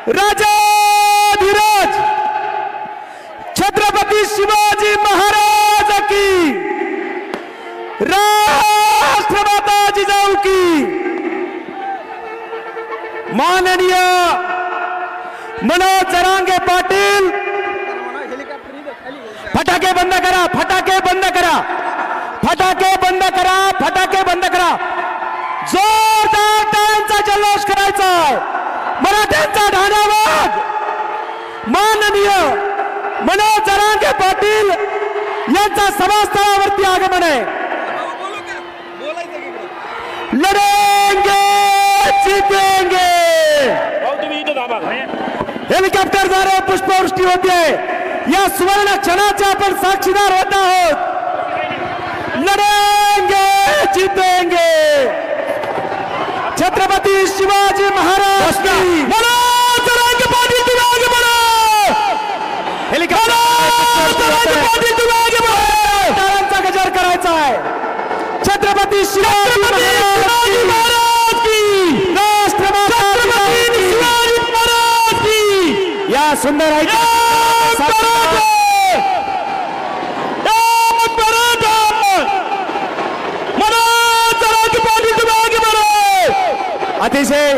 राजाधिराज छत्रपती शिवाजी महाराज की, राष्ट्रमाता जिजाऊ की, माननीय मनोज जरांगे पाटील। फटाके बंद करा, फटाके बंद करा, फटाके बंद करा, फटाके बंद करा। जोरदार टाळ्यांचा जल्लोष करायचा आहे। मराठ्यांचा ढाढावाज माननीय मनोज जरांगे पाटील यांचा सभास्थळावरती आगमन आहे। लढेंगे जीतेंगे। हेलिकॉप्टरद्वारे पुष्पवृष्टी होते। या सुवर्ण क्षणाचे आपण साक्षीदार होत आहोत। लढेंगे जीतेंगे। छत्रपती शिवाजी महाराज की। मनोज जरांगे पाटील तुम्ही आगे बढ़ो। हेलिकॉप्टर पाटील तुम्ही आगे बढ़ो। टाळ्यांचा गजर करायचा आहे। छत्रपती शिवाजी महाराज की, राष्ट्रमाता शिवाजी महाराज की। या सुंदर आहे अतिशय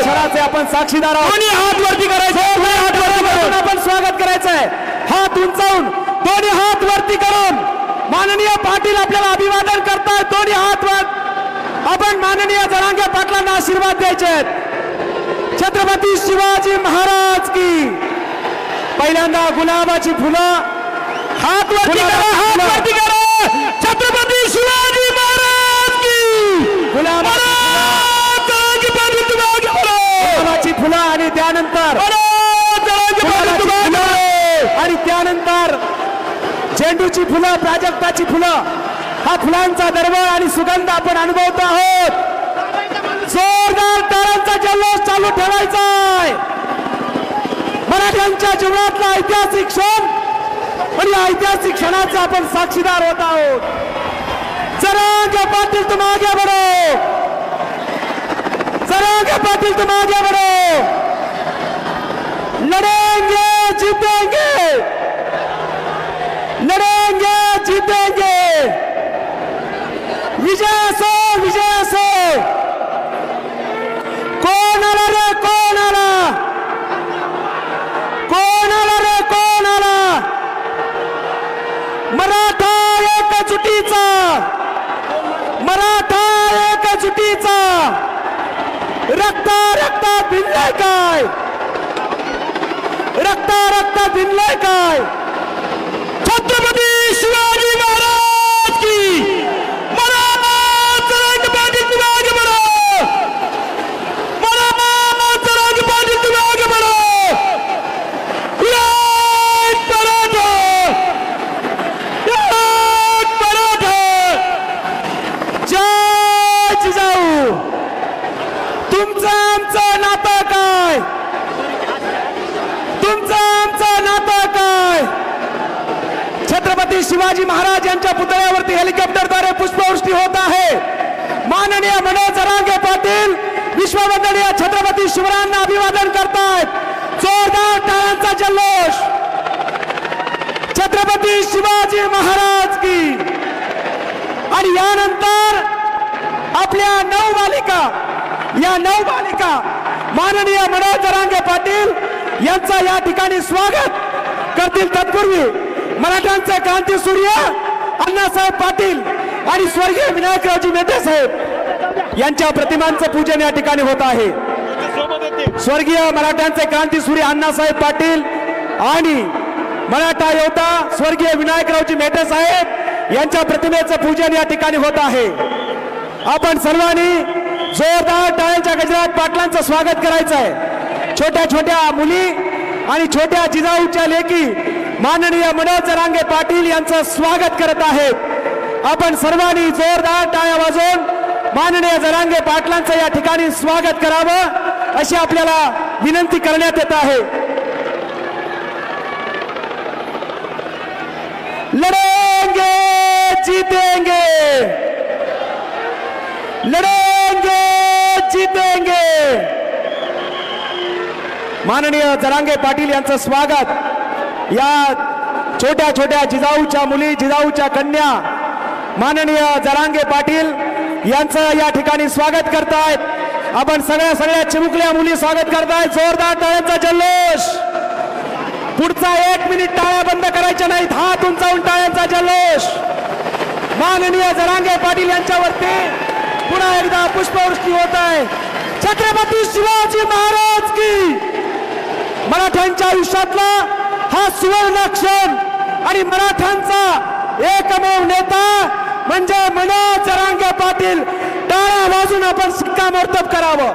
क्षणाचे आपण साक्षीदार आहोत। दोन्ही हात वरती करायचे, हात वरती करून आपण स्वागत करायचं आहे। हात उंचावून दोन्ही हात वरती करून माननीय पाटील आपल्याला अभिवादन करतायत। दोन्ही हात वर आपण माननीय जरांगे पाटलांना आशीर्वाद द्यायचे आहेत। छत्रपती शिवाजी महाराज की। पहिल्यांदा गुलाबाची फुलं हात वरती करा, हात वरती करा। छत्रपती शिवाजी महाराज की। गुलाबाची फुलं आणि त्यानंतर आणि त्यानंतर झेंडूची फुलं, प्राजक्ताची फुलं। हा फुलांचा दरवळ आणि सुगंध आपण अनुभवतो आहोत। जोरदार टाळ्यांचा जल्लोष चालू ठेवायचा आहे। मराठ्यांच्या जीवनातला ऐतिहासिक क्षण आणि ऐतिहासिक क्षणाचा आपण साक्षीदार होत आहोत। जरांगे पाटील तुम आगे बढ़ो। जरांगे पाटील तुम आगे बढ़ो। लड़ेंगे जीतेंगे, लड़ेंगे जीतेंगे। विजय सो, विजय सो। कौन आला रे, कौन आला, कौन आला रे, कौन आला। मराठा एकजुटीचा, मराठा एकजुटीचा। रक्ता रक्ता भिनलाय काय, रक्ता रक्ता भिनलाय काय। छत्रपती शिवाजी महाराज की। मनोज जरांगे पाटील तुम्ही आगे बढ़ो। मनोज जरांगे पाटील तुम्ही आगे बढ़ो। एक मराठा, एक मराठा। जय जिजाऊ। तुमचं आमचं नातं काय, तुमचं आमचं नातं काय। छत्रपती शिवाजी महाराज यांच्या पुतळ्यावरती हेलिकॉप्टरद्वारे पुष्पवृष्टी होत आहे। माननीय मनोज जरांगे पाटील विश्ववंदनीय छत्रपती शिवरायांना अभिवादन करतायत। जोरदार टाळ्यांचा जल्लोष। छत्रपती शिवाजी महाराज की। आणि यानंतर आपल्या नऊ बालिका, या नऊ बालिका माननीय मनोज जरांगे पाटील यांचा या ठिकाणी स्वागत करतील। तत्पूर्वी मराठ्यांचे क्रांती सूर्य अण्णासाहेब पाटील आणि स्वर्गीय विनायकरावजी मेटे साहेब यांच्या प्रतिमांचं पूजन या ठिकाणी होत आहे। स्वर्गीय मराठ्यांचे क्रांती सूर्य अण्णासाहेब पाटील आणि मराठा योद्धा स्वर्गीय विनायकरावजी मेटे साहेब यांच्या प्रतिमेचं पूजन या ठिकाणी होत आहे। आपण सर्वांनी जोरदार टाळ्यांच्या गजरात पाटलांचं स्वागत करायचं आहे। छोट्या छोट्या मुली आणि छोट्या जिजाऊच्या लेकी माननीय मनोज जरांगे पाटील यांचं स्वागत करत आहेत। आपण सर्वांनी जोरदार टाळ्या वाजवून माननीय जरांगे पाटलांचं या ठिकाणी स्वागत करावं अशी आपल्याला विनंती करण्यात येत आहे। लड़ेंगे जीतेंगे, लड़ेंगे जीतेंगे। माननीय जरांगे पाटील यांचं स्वागत या छोट्या छोट्या जिजाऊच्या मुली, जिजाऊच्या कन्या माननीय जरांगे पाटील यांचं या ठिकाणी स्वागत करतायत। आपण सगळ्या चिमुकल्या मुली स्वागत करतायत। जोरदार टाळ्यांचा जल्लोष। पुढचा 1 मिनिट टाळ्या बंद करायच्या नाहीत, हात उंचावून टाळ्यांचा जल्लोष। माननीय जरांगे पाटील यांच्यावरती पुन्हा एकदा पुष्पवृष्टी होत आहे। छत्रपती शिवाजी महाराज की। मराठ्यांच्या आयुष्यातला हा सुवर्ण क्षण आणि मराठ्यांचा एकमेव नेता म्हणजे मनोज जरांगे पाटील। टाळ्या वाजून आपण शिक्कामोर्तब करावं।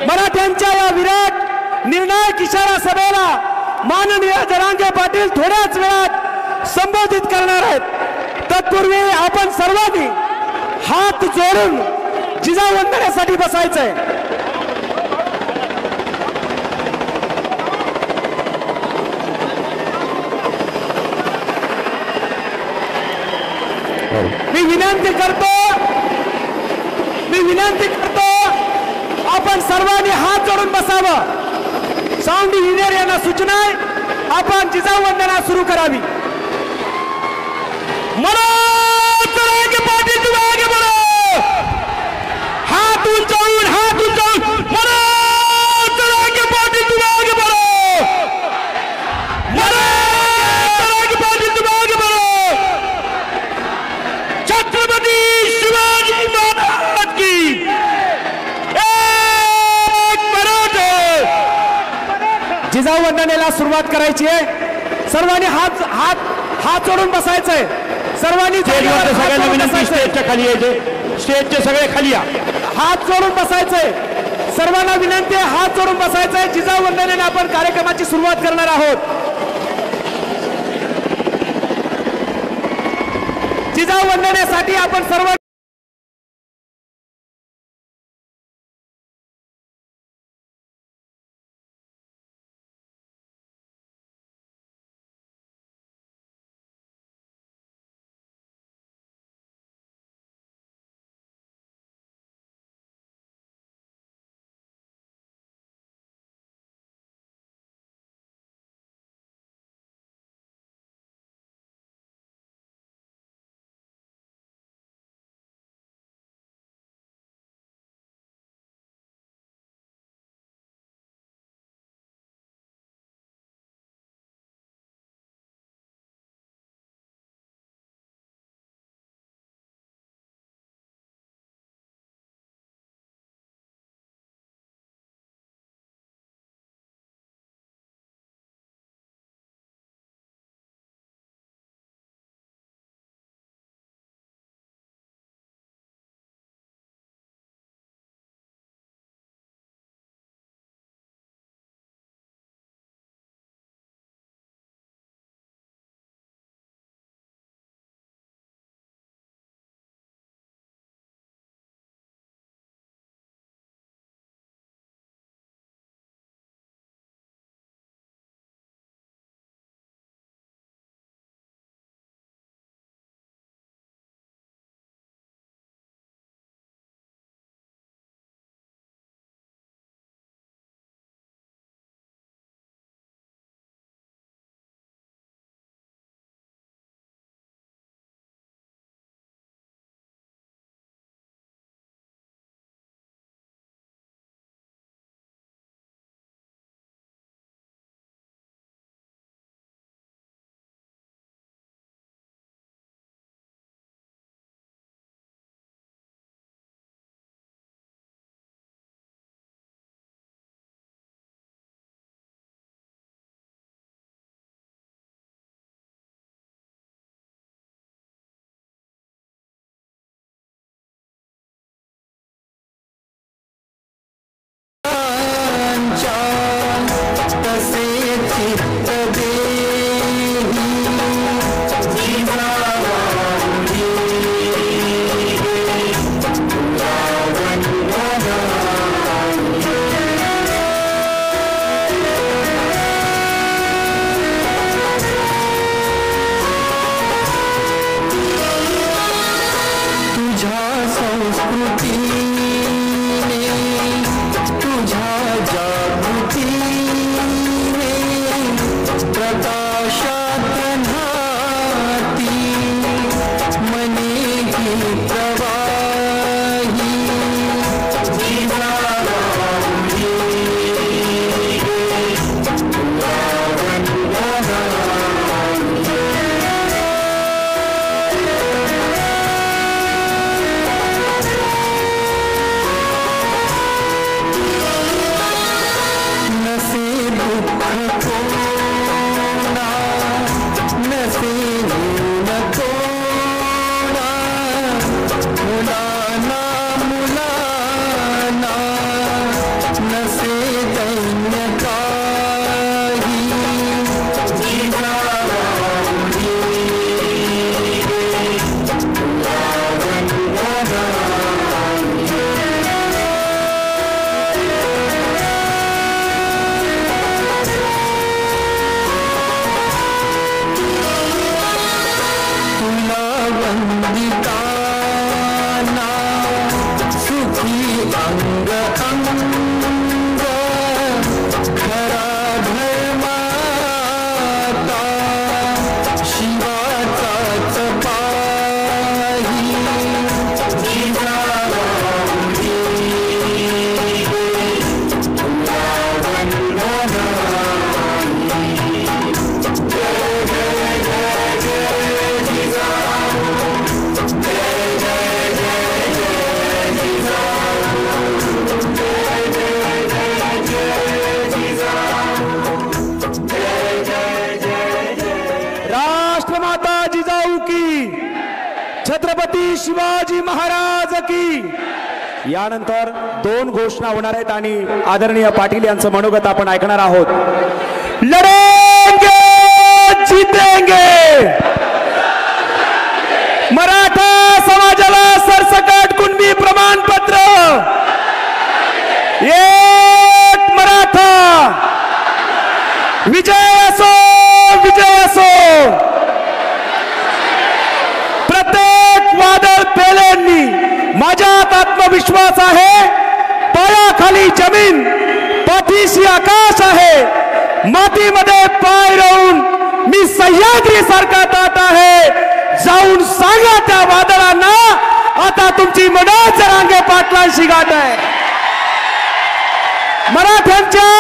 मराठ्यांच्या या विराट निर्णायक इशारा सभेला माननीय जरांगे पाटील थोड्याच वेळात संबोधित करणार आहेत। तत्पूर्वी आपण सर्वांनी हात जोडून जिजाऊ वंदनेसाठी बसायचंय। मी विनंती करतो आपण सर्वांनी हात जोडून बसावं। साऊंड इंजिनियर यांना सूचना आहे, आपण जिजाऊ वंदना सुरू करावी। मनोज जरांगे पाटील तुम्ही आगे बढ़ो। हात उंचावून मनोज जरांगे पाटील तुम्ही आगे बढ़ो। मनोज जरांगे पाटील तुम्ही आगे बढ़ो। छत्रपती शिवाजी महाराज की। जिजाऊ वंदनेला सुरुवात करायची आहे। सर्वांनी हात जोडून बसायचंय। सर्वांनी सगळ्यांना विनंती, स्टेजच्या खाली यायचे, स्टेजचे सगळे खाली या। हात जोडून बसायचंय। सर्वांना विनंती आहे, हात जोडून बसायचंय। जिजाऊ वंदनेने आपण कार्यक्रमाची सुरुवात करणार आहोत। जिजाऊ वंदनेसाठी आपण सर्व शिवाजी महाराज की। यानंतर 2 घोषणा होणार आहेत आणि आदरणीय पाटील यांचं मनोगत आपण ऐकणार आहोत। लढेंगे जीतेंगे, मराठा समाजाला सरसकट कुणबी प्रमाणपत्र, एक मराठा, विजय असो विजय असो। प्रत्येक वादळ पेल्यांनी माझ्यात आत्मविश्वास आहे, पायाखाली जमीन पाठीशी आकाश आहे, मातीमध्ये पाय रोवून मी सह्याद्री सारखा ताट आहे। जाऊन सांगा त्या वादळांना आता तुमची मनोज जरांगे पाटलांशी गाठ आहे। मराठ्यांच्या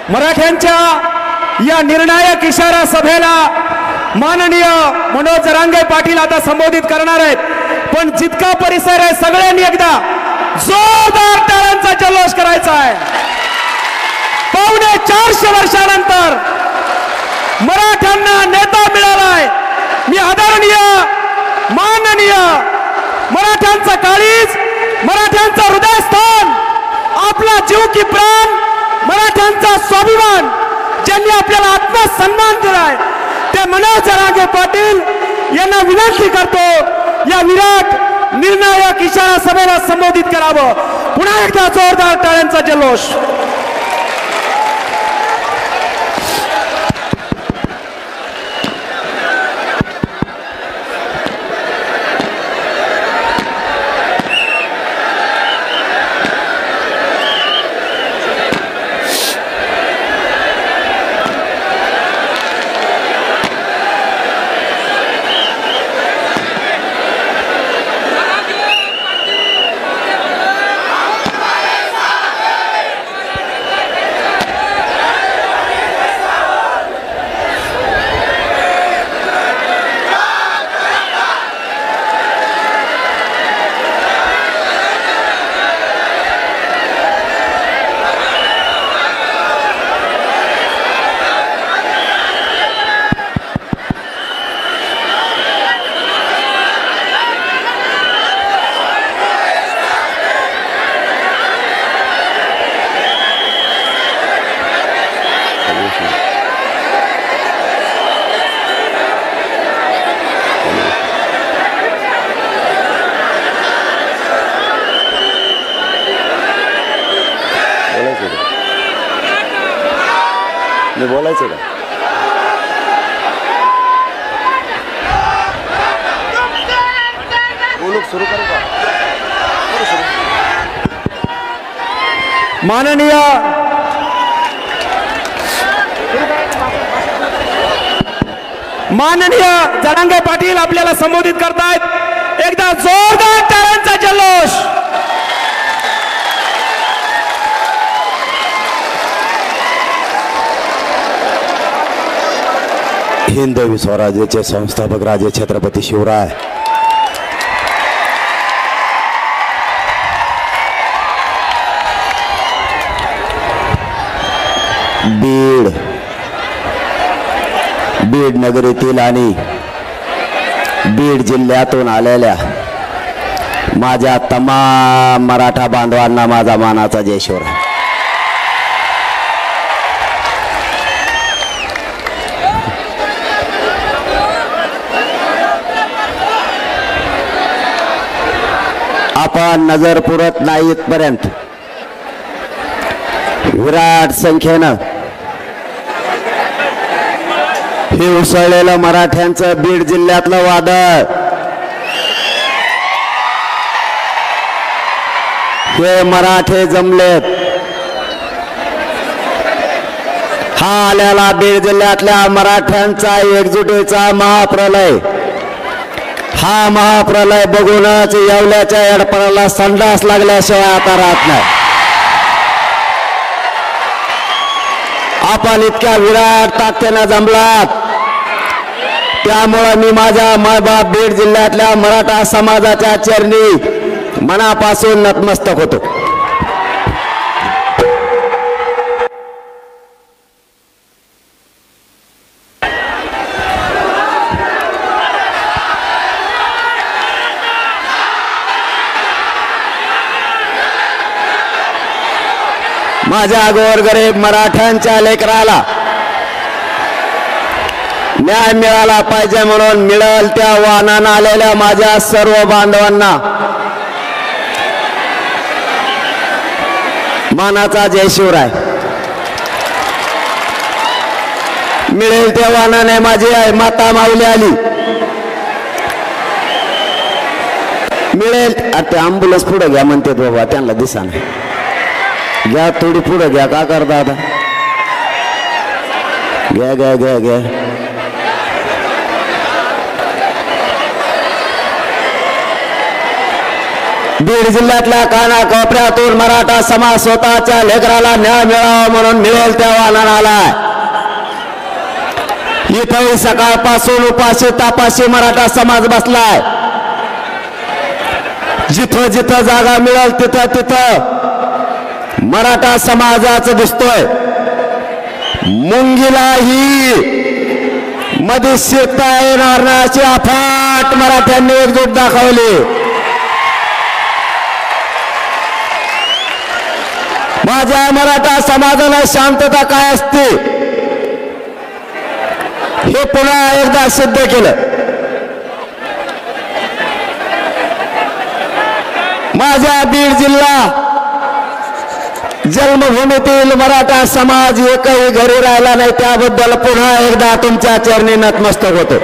मराठ्यांच्या या निर्णायक इशारा सभेला माननीय मनोज जरांगे पाटील आता संबोधित करणार आहेत। पण जितका परिसर आहे सगळ्यांनी एकदा जोरदार टाळ्यांचा जल्लोष करायचा आहे। 450 वर्षानंतर मराठ्यांना नेता मिळालाय। मी आदरणीय माननीय मराठ्यांचा काळीज, मराठ्यांचा हृदयस्थान, आपला जीव की प्राण, मराठ्यांचा स्वाभिमान, ज्यांनी आपल्याला आत्मसन्मान दिलाय, त्या मनोज जरांगे पाटील यांना विनंती करतो या विराट निर्णायक इशारा सभेला संबोधित करावं। पुन्हा एकदा जोरदार टाळ्यांचा जल्लोष। बोलायचं का? सुरू करू का? माननीय जरांगे पाटील आपल्याला संबोधित करतायत। एकदा जोरदार टाळ्यांचा जल्लोष। हिंदवी स्वराज्याचे संस्थापक राजे छत्रपती शिवराय, बीड नगरीतील आणि बीड जिल्ह्यातून आलेल्या माझ्या तमाम मराठा बांधवांना माझा मानाचा जय शिवराय। आपण नजर पुरत नाही इथपर्यंत विराट संख्येनं हे उसळलेलं मराठ्यांचं बीड जिल्ह्यातलं वादळ हे मराठे जमलेत. हा आलेला बीड जिल्ह्यातल्या मराठ्यांचा एकजुटीचा महाप्रलय. हा महाप्रलय बघूनच येवल्याच्या एडपणाला संडास लागल्याशिवाय आता राहत नाही. आपण इतक्या विराट ताकदीने जमलात, त्यामुळे मी माझ्या मायबाप बीड जिल्ह्यातल्या मराठा समाजाच्या चरणी मनापासून नतमस्तक होतो. माझ्या गोरगरीब मराठ्यांच्या लेकराला न्याय मिळाला पाहिजे म्हणून मिळेल त्या वाहनानं आलेल्या माझ्या सर्व बांधवांना मानाचा जय शिवराय. मिळेल त्या वाहनाने माझी आई माता माऊली आली. मिळेल ते अँब्युलन्स पुढे घ्या म्हणते बाबा, त्यांना दिसा नाही. घ्या थोडी पुढे घ्या, का करता आता? घ्या घ्या घ्या घ्या. बीड जिल्ह्यातल्या कानाकोपऱ्यातून मराठा समाज स्वतःच्या लेकराला न्याय मिळावा म्हणून मिळेल त्या वाहनाला आलाय. इथं सकाळपासून उपाशी तापाशी मराठा समाज बसलाय. जिथं जिथं जागा मिळेल तिथं तिथं मराठा समाजाचं दिसतोय. मुंगीलाही मध्ये शिरता येणार नाही अशी अफाट मराठ्यांनी एकजूट दाखवली. माझ्या मराठा समाजाला शांतता काय असते हे पुन्हा एकदा सिद्ध केलं. माझ्या बीड जिल्हा जन्मभूमीतील मराठा समाज एकही घरी राहिला नाही, त्याबद्दल पुन्हा एकदा तुमच्या चरणी नतमस्तक होतो.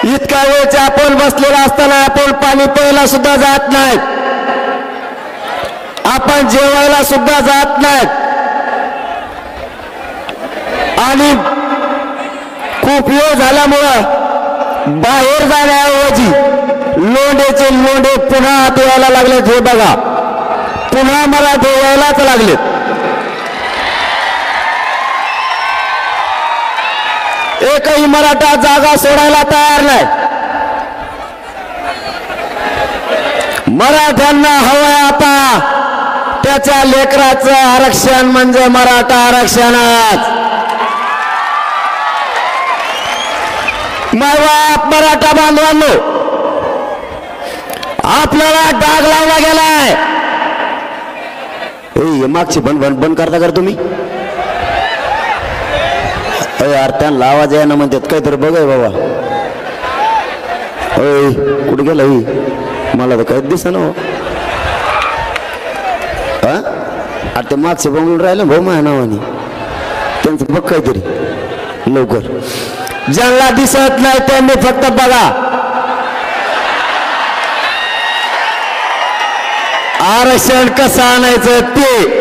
इतक्या वेळचे आपण बसलेला असताना आपण पाणी प्यायला सुद्धा जात नाहीत, आपण जेवायला सुद्धा जात नाहीत. आणि खूप वेळ झाल्यामुळं बाहेर जाण्याऐवजी लोंढेचे लोंढे पुन्हा आत यायला लागलेत. हे बघा, पुन्हा मराठे यायलाच लागलेत. एकही मराठा जागा सोडायला तयार नाही. मराठ्यांना हवंय आता त्याच्या लेकराचं आरक्षण म्हणजे मराठा आरक्षणच. मायबाप मराठा बांधवांनो, आपल्याला डाग लावला गेलाय. मागची बंद करता कर तुम्ही. यार त्यांना आवाज आहे ना म्हणतात, काहीतरी बघाय बाबा. कुठे गेला मला तर काहीच दिसत ना. अरे ते मागचे बंगळून राहिले भाऊ माझ्या नावाने, त्यांचं बघ काहीतरी लवकर. ज्यांना दिसत नाही त्यांनी फक्त बघा. आरक्षण कसं आणायचं ते.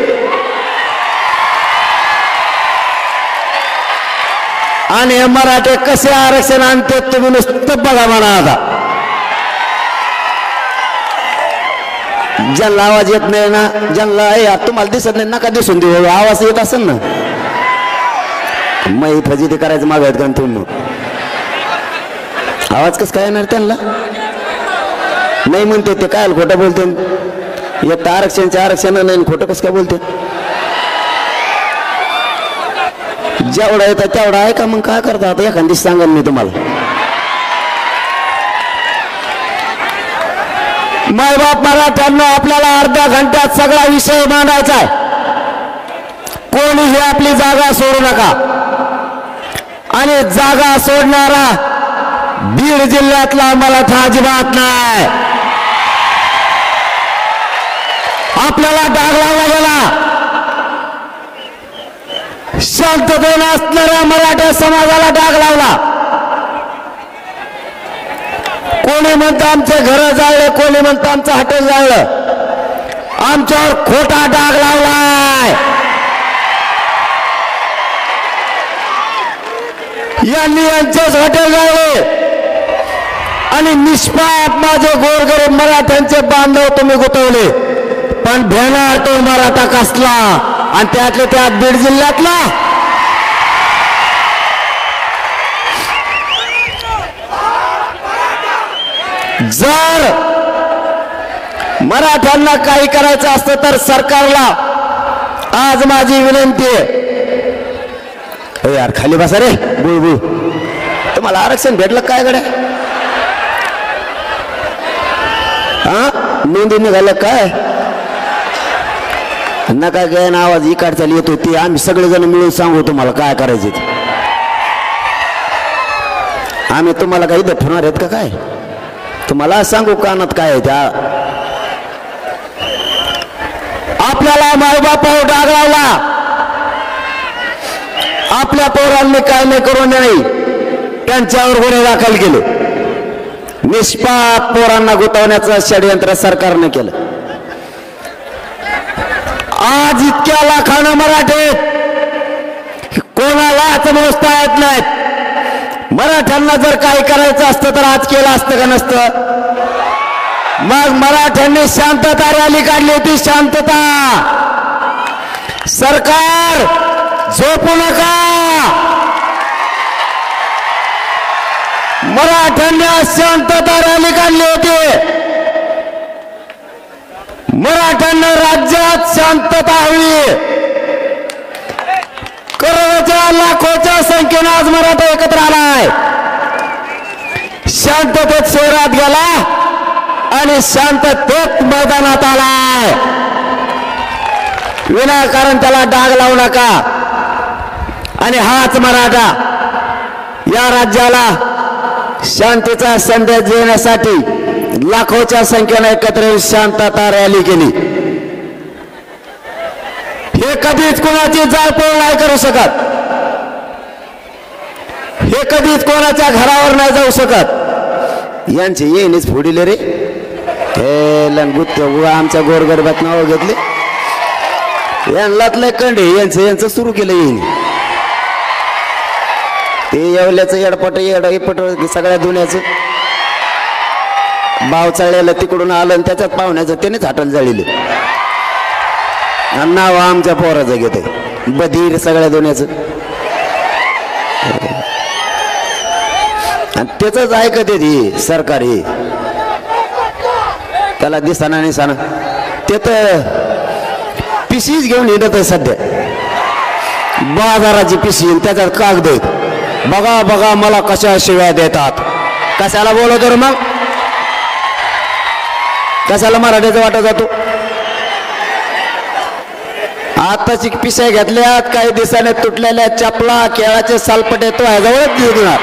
आणि हे मराठे कसे आरक्षण आणते तुम्ही नुसतं बघा म्हणा. आता ज्यांना आवाज येत नाही ना, ज्यांना तुम्हाला दिसत नाही नका दिसून देऊ. आवाज येत असेल ना, मग फजिती करायचं मागत का तुम्ही? आवाज कस काय येणार त्यांना? नाही म्हणते ते काय खोटं बोलते. एक तर आरक्षण नाही, खोटं कसं काय बोलते? जेवढा येतं तेवढा आहे का? मग काय करता आता? एखादी सांगेन मी तुम्हाला. मायबाप मराठ्यांना आपल्याला अर्ध्या घंट्यात सगळा विषय मांडायचा आहे. कोणीही आपली जागा सोडू नका. आणि जागा सोडणारा बीड जिल्ह्यातला मराठा अजिबात नाही. आपल्याला डाग लावला गेला. शांततेने असणाऱ्या मराठा समाजाला डाग लावला. कोणी म्हणतं आमचे घर जाळले, कोणी म्हणतं आमचं हॉटेल जाळलं. आमच्यावर खोटा डाग लावलाय. यांनी यांचेच हॉटेल जाळले आणि निष्पाप माझे गोरगरीब मराठ्यांचे बांधव तुम्ही गुतवले. पण भेणार तो मराठा कसला, आणि त्यातले त्यात बीड जिल्ह्यातला. जर मराठ्यांना काही करायचं असतं तर सरकारला आज माझी विनंती आहे. यार खाली बसा रे बुळबुळ. तुम्हाला आरक्षण भेटलं काय गड्या? हा नोंदी निघालं काय? नका काय ना आवाज इकडचा येतो ते आम्ही सगळेजण मिळून सांगू तुम्हाला काय करायचे. आम्ही तुम्हाला काही इथं ठेवणार आहेत का काय? तुम्हाला सांगू कानात काय आहे त्या. आपल्याला मायबापावर डाग लावला. आपल्या पोरांनी काय नाही करू नाही त्यांच्यावर गुन्हे दाखल केले. निष्पाप पोरांना गुंतवण्याचं षडयंत्र सरकारने केलं. आज इतक्या लाखानं मराठे कोणालाच मोजता येत नाहीत. मराठ्यांना जर काही करायचं असतं तर आज केलं असतं का नसतं? मग मराठ्यांनी शांतता रॅली काढली होती. शांतता. सरकार झोपू नका. मराठ्यांनी शांतता रॅली काढली होती. मराठ्यांना राज्यात शांतता हवी. करोडोच्या लाखोच्या संख्येने आज मराठा एकत्र आलाय. शांततेत शहरात गेला आणि शांततेत मैदानात आलाय. विनाकारण त्याला डाग लावू नका. आणि हाच मराठा या राज्याला शांतीचा संदेश देण्यासाठी लाखोच्या संख्येने एकत्र येऊन शांतता रॅली केली. हे कधीच कोणाची जाळपोळ नाही करू शकत. हे कधीच कोणाच्या घरावर नाही जाऊ शकत. यांचे येणीच फोडिले रे. हे लंगुत आमच्या गोरगरबात नाव घेतले. यांनातलं कंडे यांचं सुरू केलं येईन. ते येवल्याचं येडपट सगळ्या दुनियाचं भाव चाळलेलं तिकडून आलं आणि त्याच्यात पाहुण्याचं त्यानेच हाटल जाळीले. नाव आमच्या पोराचं घेते बधीर सगळ्या दुनियाचं. आणि त्याच ऐकत ती सरकार. हे त्याला दिसताना निसाना ते तर पिशीच घेऊन येत आहे सध्या. बाजाराची पिशी त्याच्यात कागद आहेत. बघा बघा मला कशा शिव्या देतात. कशाला बोलवतो रे मग? कशाला मराठीचा वाटा जातो? आताची पिशा घेतल्यात काही दिवसाने तुटलेल्या चपला केळाचे सालपटे तो ह्याजवळच दिसणार.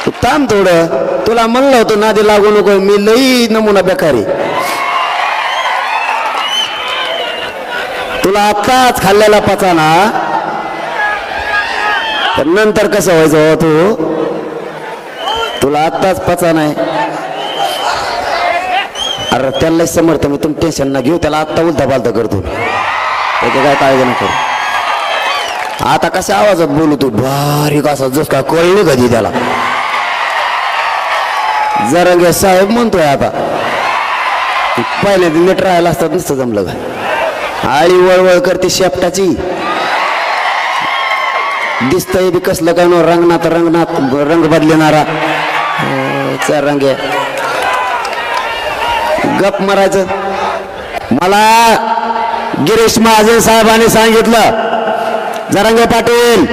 तू थांब थोडं. तुला म्हणलं होतं नादी लागू नको. मी लई नमुना बेकारी. तुला आत्ताच खाल्लेला पचाना तर नंतर कसं व्हायचं हो तू? तुला आत्ताच पचा नाही. अरे त्याला समर्थ मी तुम्ही टेन्शन ना घेऊ. त्याला आत्ता उलथा पालथा करतो. त्याची काय काळजी नको. आता कशा आवाजात बोलू तू? बारीक असा जस काय कळलं कधी त्याला. जरंगे साहेब म्हणतोय आता. पहिले नीट राहायला असतात नुसतं जमलं का? आळी वळवळ करते शेपटाची. दिसतंय बी कसलं काय नो रंगनाथ रंग बदलणारा रंग. गप मारायचं. मला गिरीश महाजन साहेबांनी सांगितलं जरांगे पाटील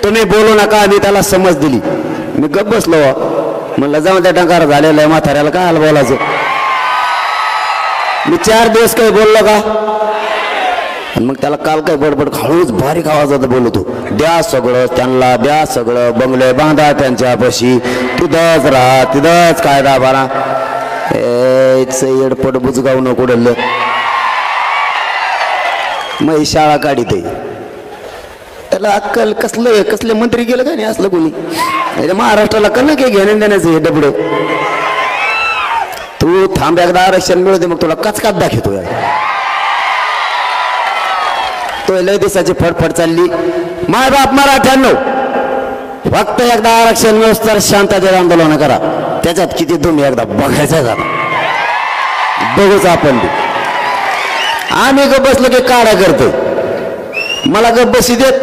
तुम्ही बोलू नका. मी त्याला समज दिली. मी गप बसलो. म्हणलं जाऊन त्या टंकार झालेला आहे म्हाताऱ्याला काय हाल बोलायचं. मी 4 दिवस काही बोललो का? मग त्याला काल काय बडबड हळूच बारीक आवाजात बोलतो. द्या सगळं त्यांना, द्या सगळं. बंगले बांधा त्यांच्यापाशी. तिथंच राहा. तिथंच कायदा बारा. एडपट बुजगाव नको डल्लं. मग शाळा काढित. त्याला अक्कल कसले मंत्री गेलं का नाही असलं कोणी. महाराष्ट्राला कळलं की घेणं देण्याचं हे डबड. तू थांब एकदा आरक्षण मिळू दे मग तुला कचकाच दाखवतो. तो लय दिवसाची फडफड चालली. माय बाप मराठ्यांनो, फक्त एकदा आरक्षण मिळूस तर शांततेत आंदोलन करा. त्याच्यात किती तुम्ही एकदा बघायचं झाला बघूच आपण. आम्ही गप बसलो की काढा करतो. मला गप बसी देत,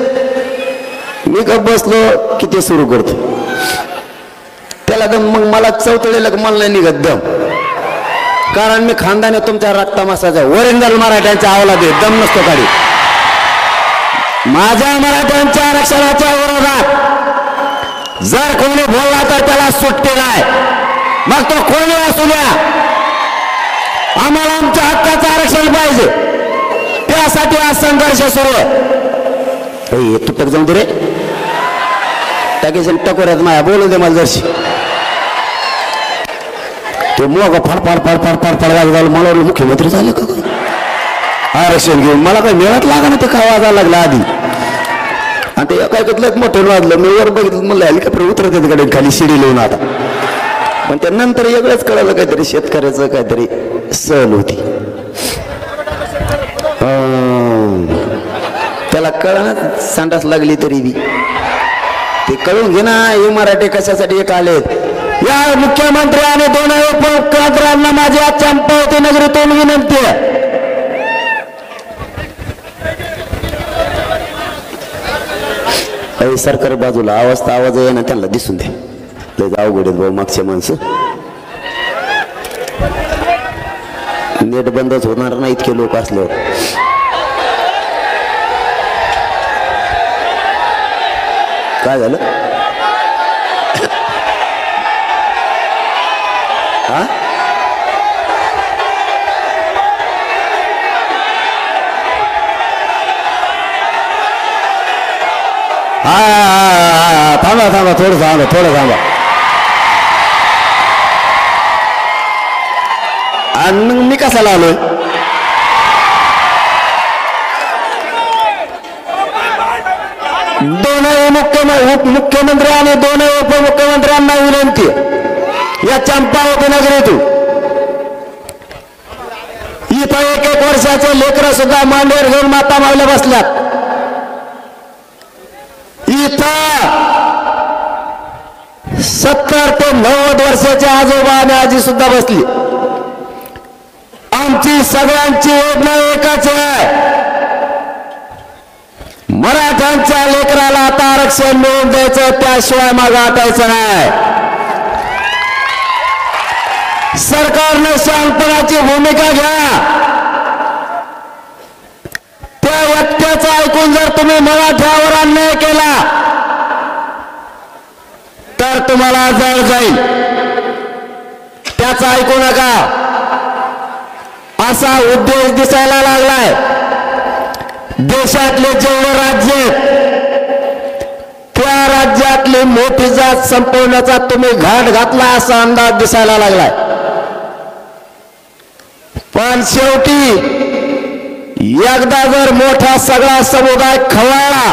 मी गप बसलो की ते सुरू करतो. त्याला दम मग मला चौतळेला मला नाही निघत दम. कारण मी खानदाने तुमच्या रक्तामासाचा ओरिजिनल मराठ्यांच्या आवला दे दम नसतो काढी. माझ्या मराठ्यांच्या आरक्षणाच्या विरोधात जर कोणी बोलला तर त्याला सुट्टी नाही. मग तो कोणी असू द्या, आम्हाला आमच्या हक्काचं आरक्षण पाहिजे. त्यासाठी आज संघर्ष सुरू आहे. तुटक जाऊन दे रे टाकीशन टकोऱ्यात माया बोलू दे मला जरशी. ते मग फाडफाड फाडफाड फाडफाड झालं. मला मुख्यमंत्री झाले का आरक्षण घेऊन? मला काही मिळत लागा ना ते काय वाजायला लागला आधी. आणि ते काय घेतलं मोठं वाजलं. मी वर बघितलं म्हणलं हेलिकॉप्टर उतरत तिकडे खाली शिडी लिहून. आता पण त्यानंतर वेगळंच कळालं काहीतरी शेतकऱ्याचं काहीतरी सहल होती. त्याला कळ ना संडास लागली तरी बी ते कळून घे ना. हे मराठी कशासाठी एक आलेत. या मुख्यमंत्री आणि दोन उपमुख्यमंत्र्यांना माझी आज चंपावती नगरीतून विनंती आहे. सरकारी बाजूला आवाज आहे ना त्यांना दिसून दे. लय अवघड आहेत भाऊ मागचे माणसं. नेट बंदच होणार नाही इतके लोक असल्यावर. काय झालं? हा हा थांबा थांबा थोडं थांबा. आणि मग मी कशाला आलोय? दोनही मुख्यमंत्री आणि दोनही उपमुख्यमंत्र्यांना विनंती या चंपावती नगरीतून. इथं 1-1 वर्षाचे लेकरं सुद्धा मांडीवर घेऊन माता मावल्या बसल्यात. इथं 70 ते 90 वर्षाचे आजोबा आणि आजी सुद्धा बसली. आमची सगळ्यांची योजना एकच आहे. मराठ्यांच्या लेकराला आता आरक्षण मिळवून द्यायचं, त्याशिवाय मागे हटायचं नाही. सरकारने शांतपणाची भूमिका घ्या. त्या व्यक्तीचं ऐकून जर तुम्ही मराठ्यावर अन्याय केला तर तुम्हाला जड जाईल. त्याचं ऐकू नका. असा उद्देश दिसायला लागलाय. देशातले जेवढे राज्य त्या राज्यातली मोठी जात संपवण्याचा तुम्ही घाट घातला असा अंदाज दिसायला लागलाय. पण शेवटी एकदा जर मोठा सगळा समुदाय खवळला,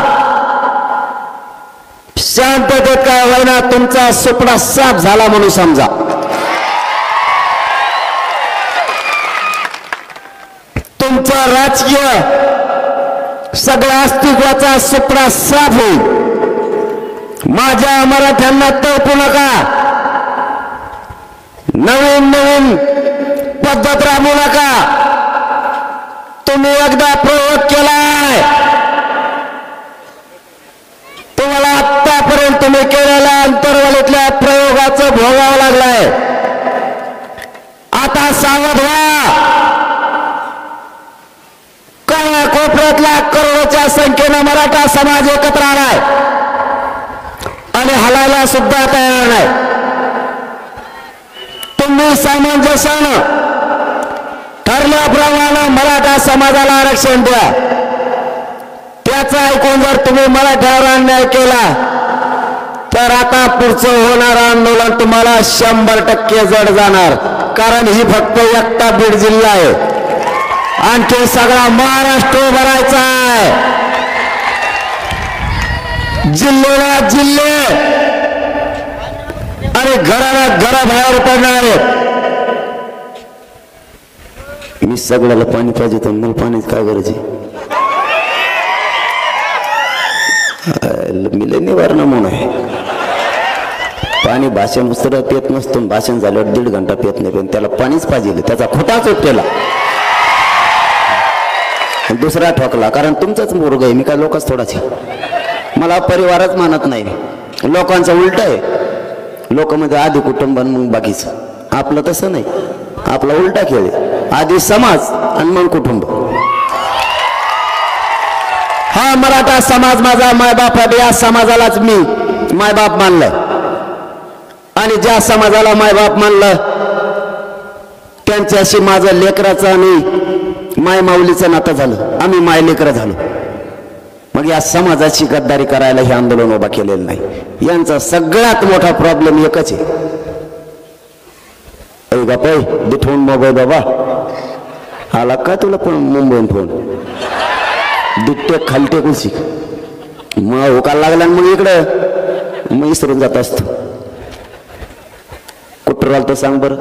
शांततेत काय होईना तुमचा सुपडा साफ झाला म्हणून समजा. तुमचा राजकीय सगळ्या अस्तित्वाचा सुपडा साफ होईल. माझ्या मराठ्यांना तळपू नका. नवीन पद्धत राबवू नका. तुम्ही एकदा प्रयोग केलाय. तुम्हाला आतापर्यंत तुम्ही केलेल्या अंतर्वलीतल्या प्रयोगाचं भोगावं लागलंय. आता सावध व्हा. कोपऱ्यातल्या करोडोच्या संख्येनं मराठा समाज एकत्र आलाय आणि हलायला सुद्धा तयार नाही. तुम्ही सामंजस्यानं ठरल्याप्रमाणे मराठा समाजाला आरक्षण द्या. त्याचं ऐकून जर तुम्ही मराठ्यावर अन्याय केला तर आता पुढचं होणारं आंदोलन तुम्हाला 100% जड जाणार. कारण ही फक्त एकटा बीड जिल्हा आहे. आणखी सगळा महाराष्ट्र भरायचा आहे. जिल्ह्याला जिल्हे आणि घराबाहेर पडणार आहेत. मी सगळ्याला पाणी पाहिजे तर मला पाण्याची काय गरज आहे? मी लय निवारण म्हणून आहे. पाणी भाषण उसर पेत नसतो, भाषण झाल्यावर 1.5 घंटा पेत नाही, पण त्याला पाणीच पाहिजे. त्याचा खोटाच उपटेला, दुसरा ठोकला. कारण तुमचाच मुर्ग आहे, मी काय लोकच थोडाच आहे. मला परिवारच मानत नाही. लोकांचं उलट आहे. लोक म्हणजे आधी कुटुंब मग बाकीचं. आपलं तसं नाही, आपला उलटा खेळ आहे. आधी समाज आणि मग कुटुंब. हा मराठा समाज माझा मायबाप आहे. या समाजालाच मी मायबाप मानलंय. आणि ज्या समाजाला मायबाप मानलं त्यांच्याशी माझं लेकराचं आणि माय माऊलीचं नातं झालं. आम्ही माय लेकरं झालो. मग या समाजाची गद्दारी करायला हे आंदोलन उभा केलेलं नाही. यांचा सगळ्यात मोठा प्रॉब्लेम एकच आहे. गपाई दिठवून मोबाईल बाबा आला का तुला पण मुंबईहून फोन दुट्टे खालटे कुशी मग होकायला लागला. मग इकडं मग इसरून जात असतो. कुठं राहिलं तर सांग बरं.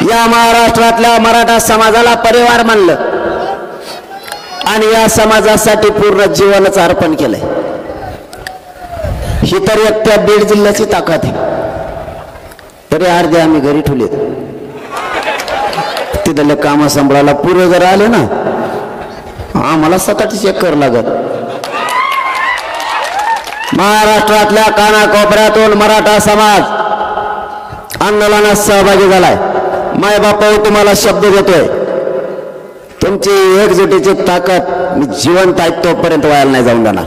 या महाराष्ट्रातल्या मराठा समाजाला परिवार मानलं आणि या समाजासाठी पूर्ण जीवनच अर्पण केलंय. ही तर एकट्या बीड जिल्ह्याची ताकद आहे. तरी अर्धे आम्ही घरी ठेवलेत. तिथले काम सांभाळायला पुरे जर आले ना आम्हाला 7-8 चक्कर लागत. महाराष्ट्रातल्या कानाकोपऱ्यातून मराठा समाज आंदोलनात सहभागी झालाय. मायबापाऊ तुम्हाला शब्द देतोय, तुमची एकजुटीची ताकद मी जिवंत आहे तोपर्यंत व्हायला नाही जाऊन जाणार.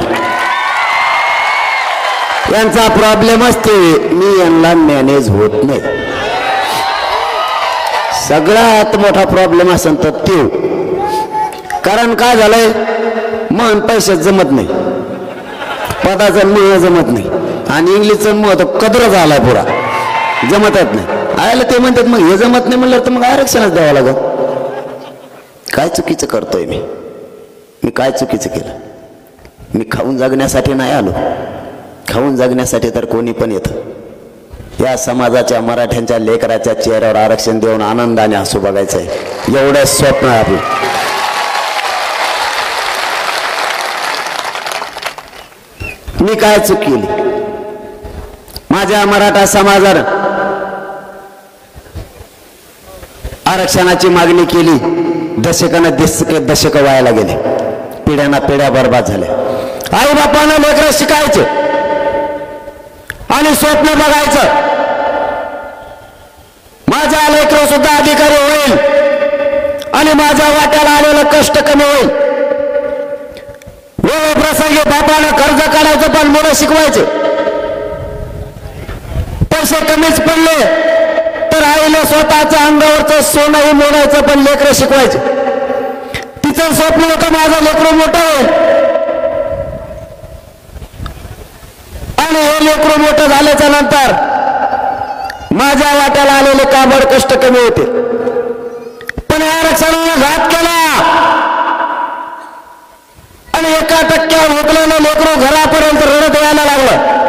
यांचा प्रॉब्लेमच ते मी यांना मॅनेज होत नाही. सगळ्यात मोठा प्रॉब्लेम असेल तर ते. कारण काय झालंय, मन पैशात जमत नाही, पदाचं मुळ जमत नाही आणि इंग्लिशचं मुळ तर कदर झालाय पुरा जमतच नाही. आयला ते म्हणतात मग हे जमत नाही म्हणलं तर मग आरक्षणच द्यावं लागत. काय चुकीचं करतोय मी काय चुकीचं केलं? मी खाऊन जगण्यासाठी नाही आलो. खाऊन जगण्यासाठी तर कोणी पण येतं. या समाजाच्या मराठ्यांच्या लेकराच्या चेहऱ्यावर आरक्षण देऊन आनंदाने हसू बघायचंय एवढं स्वप्न आहे आपलं. मी काय चूक केली? माझ्या मराठा समाजानं आरक्षणाची मागणी केली. दशक व्हायला गेले. पिढ्याना पिढ्या बर्बाद झाल्या. आई बापानं लेकरं शिकायचे आणि स्वप्न बघायचं. माझा लेकरं सुद्धा अधिकारी होईल आणि माझ्या वाट्याला आलेलं कष्ट कमी होईल. वेळ प्रसंगी बापानं कर्ज काढायचं पण मुलं शिकवायचे. पैसे कमीच पडले तर आईला स्वतःच्या अंगावरचं सोनंही मोडायचं पण लेकरं शिकवायचे. तिचं स्वप्न होतं माझं लेकरं मोठं होईल आणि हे लेकरं मोठं झाल्याच्या नंतर माझ्या वाट्याला आलेले काबड कष्ट कमी होते. पण आरक्षणाला घात केला आणि 1% हुकलेलं लेकरं घरापर्यंत रडत यायला लागलं.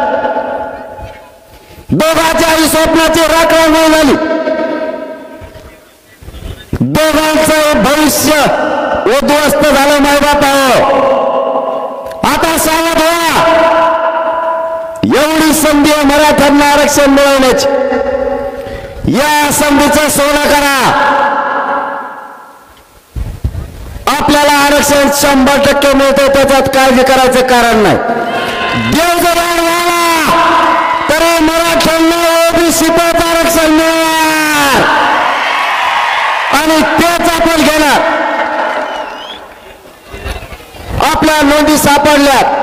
दोघांच्या स्वप्नाची राखण झाली. दोघांचं भविष्य उद्ध्वस्त झालं. मायबापाओ आता सावध व्हा. एवढी संधी आहे मराठ्यांना आरक्षण मिळवण्याची. या संधीचं सोनं करा. आपल्याला आरक्षण 100% मिळतं त्याच्यात काळजी करायचं कारण नाही. देव जर व्हावा तरी मराठ्यांना ओबीसीचं आरक्षण मिळणार आणि तेच आपण घेणार. आपल्या नोंदी सापडल्यात.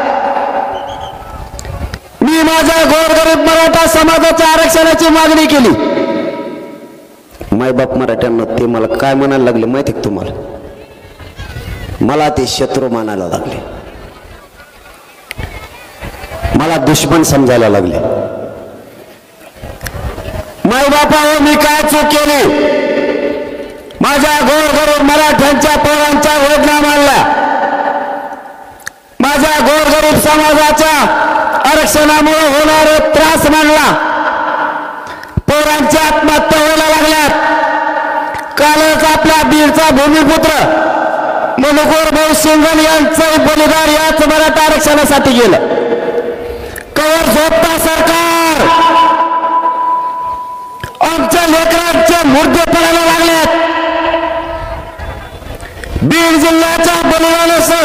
मी माझ्या गोरगरीब मराठा समाजाच्या आरक्षणाची मागणी केली. मायबाप मराठ्यांना ते मला काय म्हणायला लागले माहिती का तुम्हाला? मला ते शत्रू मानायला लागले. मला दुश्मन समजायला लागले. माई बापा मी काय चूक केली? माझ्या गोरगरीब मराठ्यांच्या पोरांच्या वेदना मानल्या, माझ्या गोरगरीब समाजाच्या आरक्षणामुळे होणारे त्रास मानला, पोरांच्या आत्महत्या व्हायला लागल्यात. कालच आपल्या बीडचा भूमिपुत्र मनुकोर भाऊ सिंगल यांचं बलिदान याच मराठा आरक्षणासाठी गेलं. कवर झोपता सरकार, आमच्या लेकरांचे मुर्दे पडायला लागलेत. बीड जिल्ह्याच्या बलिदानासह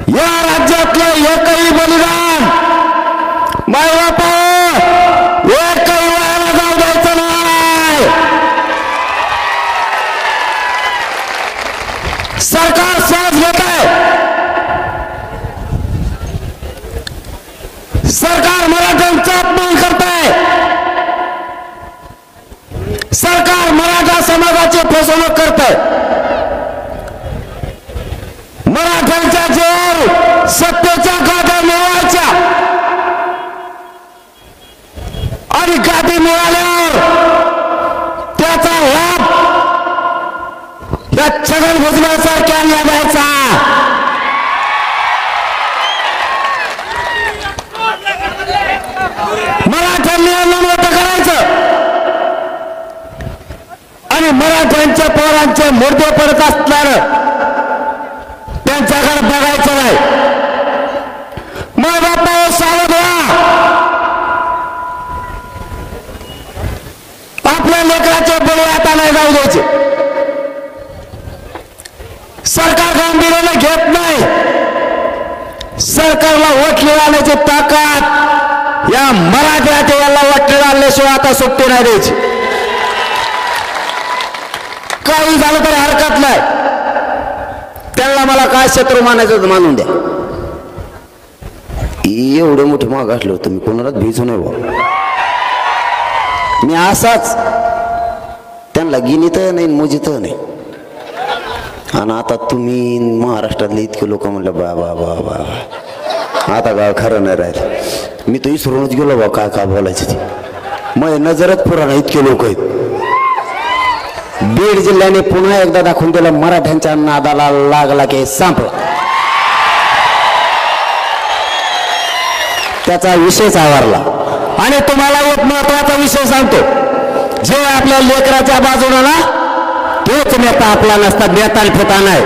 या राज्यातलं एकही बलिदान मायबापा एकही वायाला जाऊ द्यायचं नाही. सरकार श्वास घेत आहे, सरकार मराठ्यांचा अपमान करत आहे, सरकार मराठा समाजाची फसवणूक करत आहे. मराठ्यांच्या जेव्हा सत्तेच्या गाद्या मिळवायच्या आणि गादी मिळाल्यावर त्याचा लाभ या छगन भुजबळासारख्या द्यायचा. मराठ्यांनी आंदोलन मोठं करायचं आणि मराठ्यांच्या पोरांचे मुर्दे पडत असल्यानं त्यांच्याकडे बघायचं नाही. मग बापा सावध व्हा, आपल्या लेकराचे बळी आता नाही जाऊ द्यायचे. सरकार गांभीर्याने घेत नाही. सरकारला वटली आणण्याची ताकद या मराठ्याच्या याला वटली आणल्याशिवाय आता सुट्टी नाही द्यायची. काही झालं तरी हरकत नाही, त्यांना मला काय शत्रू मानायचं मानून द्या. एवढे मोठे माग असलो तुम्ही कोणालाच भिजू नये बा. मी असाच त्यांना गिनीत नाही मोजित नाही. आणि आता तुम्ही महाराष्ट्रातले इतके लोक म्हणलं बा बा बा बा आता गाव खरं नाही राहिलं. मी तो विसरूनच गेलो बा काय काय बोलायचं ते. मग नजरच पुराणा इतके लोक आहेत. बीड जिल्ह्याने पुन्हा एकदा दाखवून दिलं मराठ्यांच्या नादाला लागला की संपला. त्याचा विषयच आवारला. आणि तुम्हाला एक महत्वाचा विषय सांगतो, जे आपल्या लेकराच्या बाजूला ना तोच नेता आपला नसता, नेता फेता नाही.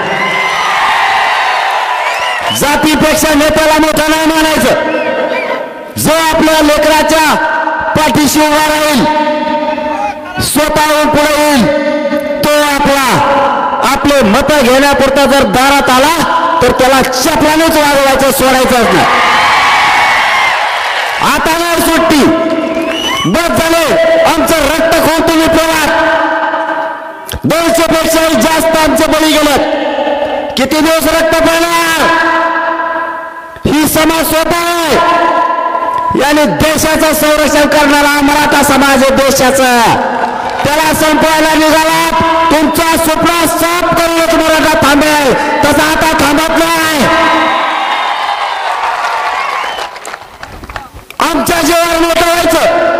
जातीपेक्षा नेत्याला मोठा नाही मानायचं. जो आपल्या लेकराच्या पाठीशी उभा राहील, स्वतःहून पुढे येईल, तो आपले मत घेण्यापुरता जर दारात आला तर त्याला चपलानेच वागवायचं, सोडायचंच नाही. आता नाही सुट्टी. बस झाले, आमचं रक्त खाऊन तुम्ही प्रवास. 200 पेक्षाही जास्त आमचे बळी गेलेत. किती दिवस रक्त पडणार? ही समाज स्वतः आहे. याने देशाचं संरक्षण करणारा मराठा समाज आहे देशाचं. त्याला संपवायला निघाला. तुमचा स्वप्न साफ करूनच मराठा थांबेल, तसा आता थांबत नाही. आमच्या जीवावर मोठं व्हायचं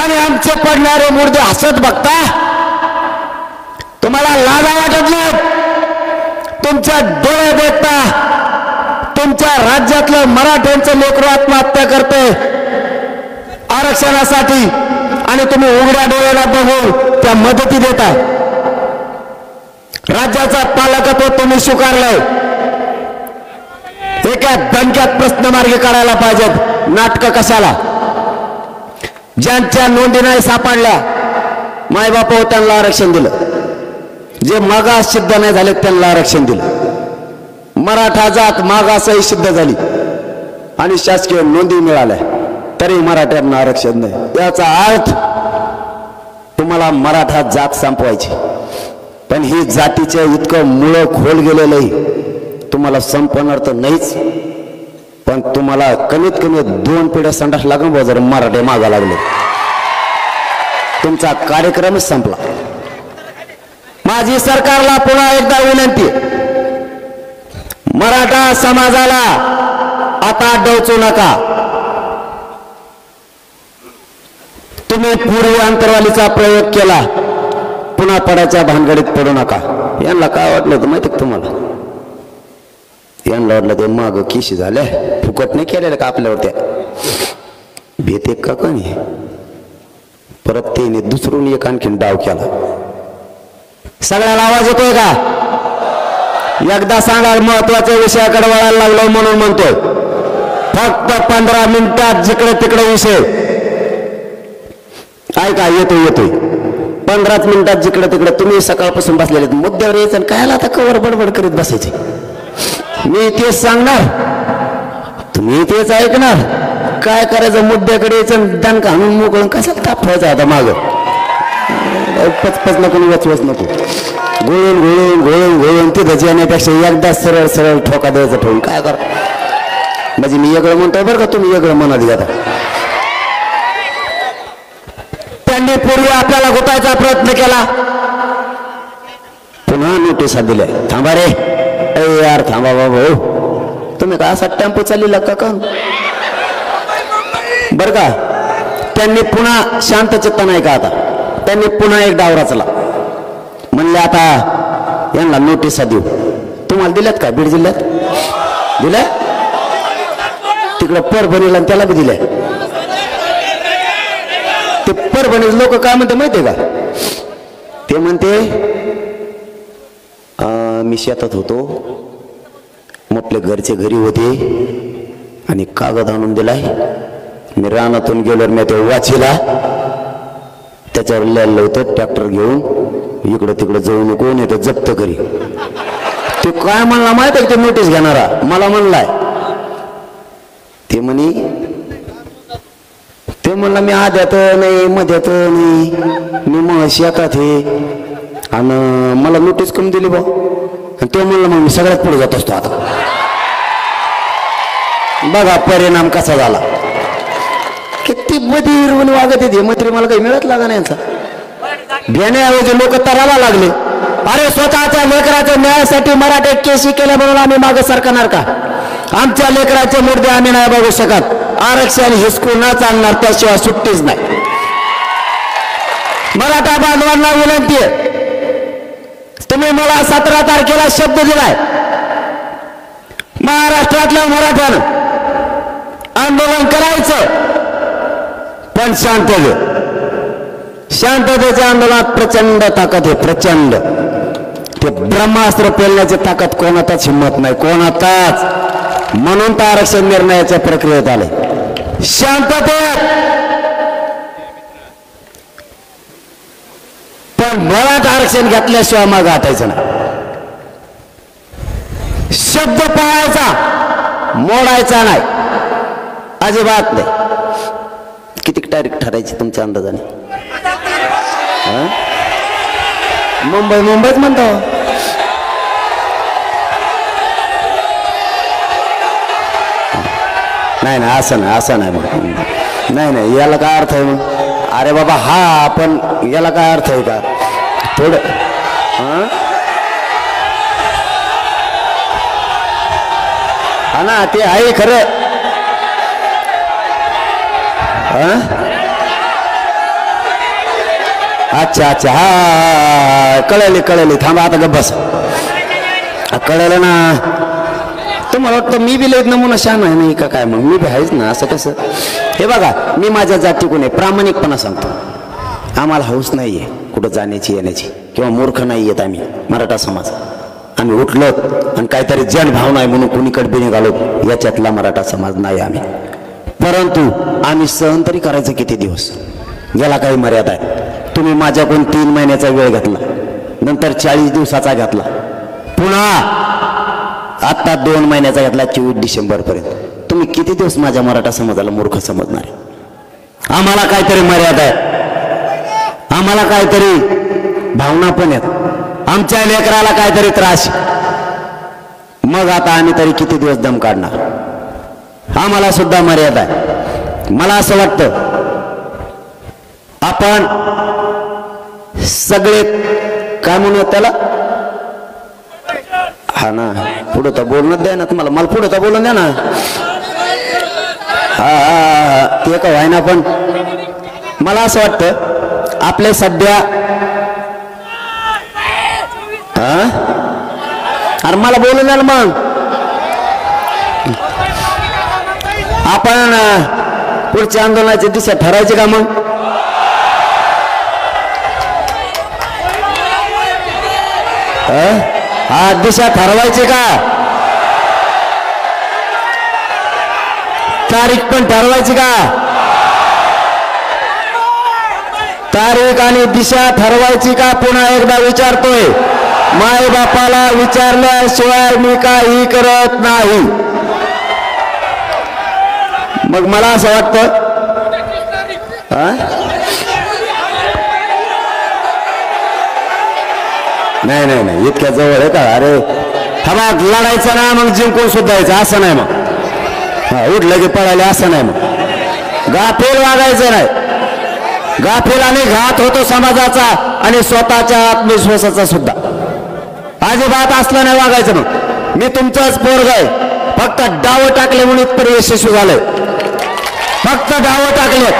आणि आमचे पडणारे मुर्दे हसत बघता तुम्हाला लाजा वाटत नाही. तुमच्या डोळे देखता तुमच्या राज्यातलं मराठ्यांचं लेकरू आत्महत्या करते आरक्षणासाठी आणि तुम्ही उघड्या डोळ्याला बघून त्या मदती देता. राज्याचा पालकत्व तुम्ही स्वीकारलंय. एका दणक्यात प्रश्न मार्गी काढायला पाहिजेत. नाटकं कशाला? ज्यांच्या नोंदी नाही सापडल्या मायबाप त्यांना आरक्षण दिलं. जे मागास सिद्ध नाही झाले त्यांना आरक्षण दिलं. मराठा जात मागासही सिद्ध झाली आणि शासकीय नोंदी मिळाल्या तरी मराठ्यांना आरक्षण नाही. याचा अर्थ तुम्हाला मराठा जात संपवायची. पण ही जातीचे इतकं मुळं खोल गेलेलं तुम्हाला संपवणार तर नाहीच, पण तुम्हाला कमीत कमी 2 पिढ्या संडास लागून जर मराठे मागा लागले तुमचा कार्यक्रमच संपला. माझी सरकारला पुन्हा एकदा विनंती, मराठा समाजाला आता डोचू नका. तुम्ही पूर्वी अंतरवालीचा प्रयोग केला, पुन्हा पडायच्या भानगडीत पडू नका. यांना काय वाटलं होतं माहिती का तुम्हाला? यांना वाटलं ते माग किशी झाल्या फुकट नाही केलेलं का आपल्यावर त्या भेते का कोणी. परत त्याने दुसरून एक आणखीन डाव केला. सगळ्याला आवाज येतोय का? एकदा सांगा, महत्वाच्या विषयाकडे वळायला लागलो म्हणून म्हणतोय. फक्त 15 मिनिटात जिकडे तिकडे विषय ऐका. येतोय 15 मिनिटात जिकडे तिकडे. तुम्ही सकाळपासून बसलेले मुद्द्यावर यायचं, काय आता कवर बडबड करीत बसायचे. मी तेच सांगणार, तुम्ही तेच ऐकणार. काय करायचं, मुद्द्याकडे यायचं, दणका आणून मोकळून कशाला तापवायचं आता माग. पचपच नको, वचवच नको. घोळून घोळून घोळून घोळून तिथं येण्यापेक्षा एकदा सरळ सरळ ठोका द्यायचं ठेवून काय कर. म्हणजे मी वेगळं म्हणतोय बरं का, तुम्ही वेगळं मनात घ्या. त्यांनी पूर्वी आपल्याला गुतायचा प्रयत्न केला, पुन्हा नोटिसा दिल्या. थांबा रे, अरे यार थांबा बाबा. तुम्ही का असा टेम्पो चाललेला का? बर का, त्यांनी पुन्हा शांत चित्त नाही का? आता त्यांनी पुन्हा एक डाव रचला. म्हणले आता यांना नोटिसा देऊ. तुम्हाला दिल्यात का? बीड जिल्ह्यात दिल्या, तिकडं परभणीला त्याला बी दिल्या. ते परभणी लोक काय म्हणते माहितीये का? ते म्हणते मी शेतात होतो, आपल्या घरचे घरी होते आणि कागद आणून दिलाय. मी रानातून गेल्यावर मी ते वाचीला, त्याच्यावर लिहिलं होतं ट्रॅक्टर घेऊन इकडं तिकडं जाऊ नको, नाही तर जप्त करी. ते काय म्हणला माहिती आहे? ते नोटीस घेणारा मला म्हणलाय. ते म्हणला मी आद्यात नाही मध्यात नाही, मी मग शेतात हे, आणि मला नोटीस कमी दिली बा. आणि ते म्हणलं मग मी सगळ्यात पुढे जात असतो. आता बघा परिणाम कसा झाला. किती बधीर वागत येते मंत्री, मला काही मिळत लागा नाही. यांचा घेण्याऐवजी लोक तराला लागले. अरे स्वतःच्या लेकराच्या न्यायासाठी मराठे केसी केल्या म्हणून आम्ही मागे सरकणार का? आमच्या लेकराचे मुद्दे आम्ही नाही बघू शकत. आरक्षण हिसकू न चालणार, त्याशिवाय सुट्टीच नाही. मराठा बांधवांना विनंती आहे, तुम्ही मला 17 तारखेला शब्द दिलाय. महाराष्ट्रातल्या मराठ्यानं आंदोलन करायचं, पण शांततेच्या आंदोलनात प्रचंड ताकद आहे, प्रचंड. ते ब्रह्मास्त्र पेलण्याची ताकद कोणाचाच हिंमत नाही, कोणाचाच. म्हणून तर आरक्षण निर्णयाच्या प्रक्रियेत आले. शांततेत, पण मुळात आरक्षण घेतल्याशिवाय मग हटायचं नाही. शब्द पाळायचा, मोडायचा नाही, अजिबात नाही. किती तारीख ठरायची तुमच्या अंदाजाने? मुंबईच म्हणतो. नाही नाही, असं नाही मग. नाही याला काय अर्थ आहे मग? अरे बाबा हा, पण याला काय अर्थ आहे का? थोडं हा ना, ते आहे खरं. अच्छा हा, कळले. थांबा आता गप्प बस. कळलं ना तुम्हाला? वाटतं मी बी लयत नमुना शान आहे नाही का काय? मग मी बी आहेच ना. असं कसं? हे बघा, मी माझ्या जातीकडून आहे, प्रामाणिकपणा सांगतो. आम्हाला हौस नाहीये कुठं जाण्याची येण्याची, किंवा मूर्ख नाही येत आम्ही मराठा समाज. आम्ही उठलो आणि काहीतरी जनभावना आहे म्हणून कुणीकडे बी निघालो, याच्यातला मराठा समाज नाही आम्ही. परंतु आम्ही सहन तरी करायचं किती दिवस, याला काही मर्यादा आहे. तुम्ही माझ्याकडून 3 महिन्याचा वेळ घेतला, नंतर 40 दिवसाचा घेतला, पुन्हा आता 2 महिन्याचा घेतला 24 डिसेंबर पर्यंत. तुम्ही किती दिवस माझ्या मराठा समाजाला मूर्ख समजणार? आम्हाला काहीतरी मर्यादा आहे, आम्हाला काहीतरी भावना पण आहेत, आमच्या लेकराला काहीतरी त्रास. मग आता आम्ही तरी किती दिवस दम काढणार? आम्हाला सुद्धा मर्यादा आहे. मला असं वाटतं आपण सगळे काय म्हणूया त्याला, हा ना, पुढं तर बोलणं द्या ना तुम्हाला, मला पुढं तर बोलून द्या ना. हा ते का व्हाय ना, पण मला असं वाटतं आपले सध्या अरे मला बोलून द्या ना. मग आपण पुढच्या आंदोलनाची दिशा ठरायची का? मग हा दिशा ठरवायची का? तारीख पण ठरवायची का? तारीख आणि दिशा ठरवायची का? पुन्हा एकदा विचारतोय. माय बापाला विचारल्याशिवाय मी काही करत नाही. मग मला असं वाटतं नाही नाही नाही इतक्या जवळ आहे का? अरे हवा लढायचं ना मग जिंकून सुद्धा यायचं असं नाही. मग उठलं की पळायला असं नाही. मग गाफील वागायचं नाही. गाफील आणि घात होतो समाजाचा आणि स्वतःच्या आत्मविश्वासाचा सुद्धा. अजिबात असलं नाही वागायचं. मग मी तुमचंच पोरग आहे, फक्त डाव टाकले म्हणून इथपर्यंत यशस्वी झालंय. फक्त डाव टाकले,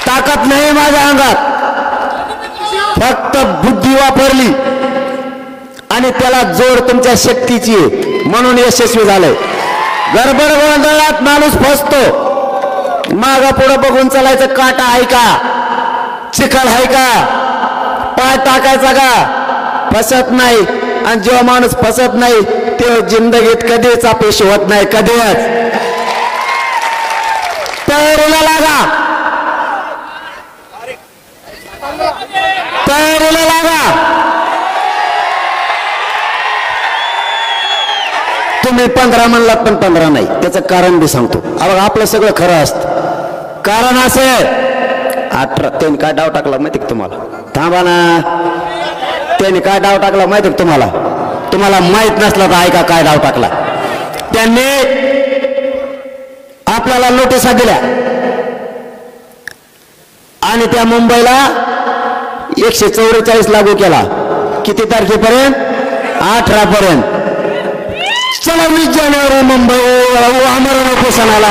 ताकद नाही माझ्या अंगात, फक्त बुद्धी वापरली आणि त्याला जोड तुमच्या शक्तीची म्हणून यशस्वी झालंय. गडबड गोंधळात माणूस फसतो. मागं पुढं बघून चालायचं. काटा आहे का? चिखल आहे का? पाय टाकायचा का? फसत नाही. आणि जेव्हा माणूस फसत नाही तेव्हा जिंदगीत कधीच अपयशी होत नाही. कधीच. तयारीला लागा, तयारीला लागा. तुम्ही 15 म्हणलात पण 15 नाही. त्याचं कारण बी सांगतो. अबघ आपलं सगळं खरं असतं. कारण असे 18 त्यांनी काय डाव टाकला माहिती का तुम्हाला? थांबा ना. त्यांनी काय डाव टाकला माहिती का तुम्हाला? तुम्हाला माहित नसलं तर ऐका काय डाव टाकला. त्यांनी आपल्याला नोटिसा दिल्या आणि त्या मुंबईला 144 लागू केला. किती तारखेपर्यंत? 18 पर्यंत. चला 20 जानेवारी मुंबई आमरण उपोषणाला.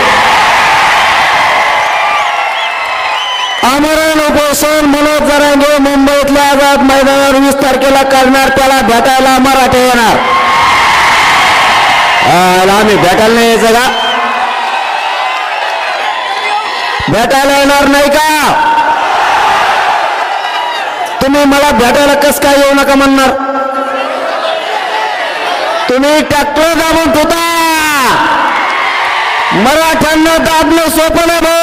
आमरण उपोषण मनोज जरांगे मुंबईतल्या आझाद मैदानावर 20 तारखेला करणार. त्याला भेटायला मराठे येणार. आम्ही भेटायला नाही यायचं का? भेटायला येणार नाही का? तुम्ही मला भेटायला कस काय येऊ नका म्हणणार? तुम्ही ट्रॅक्टर दाबून ठेवता. मराठ्यांना दाबणं सोपं नाही भाऊ.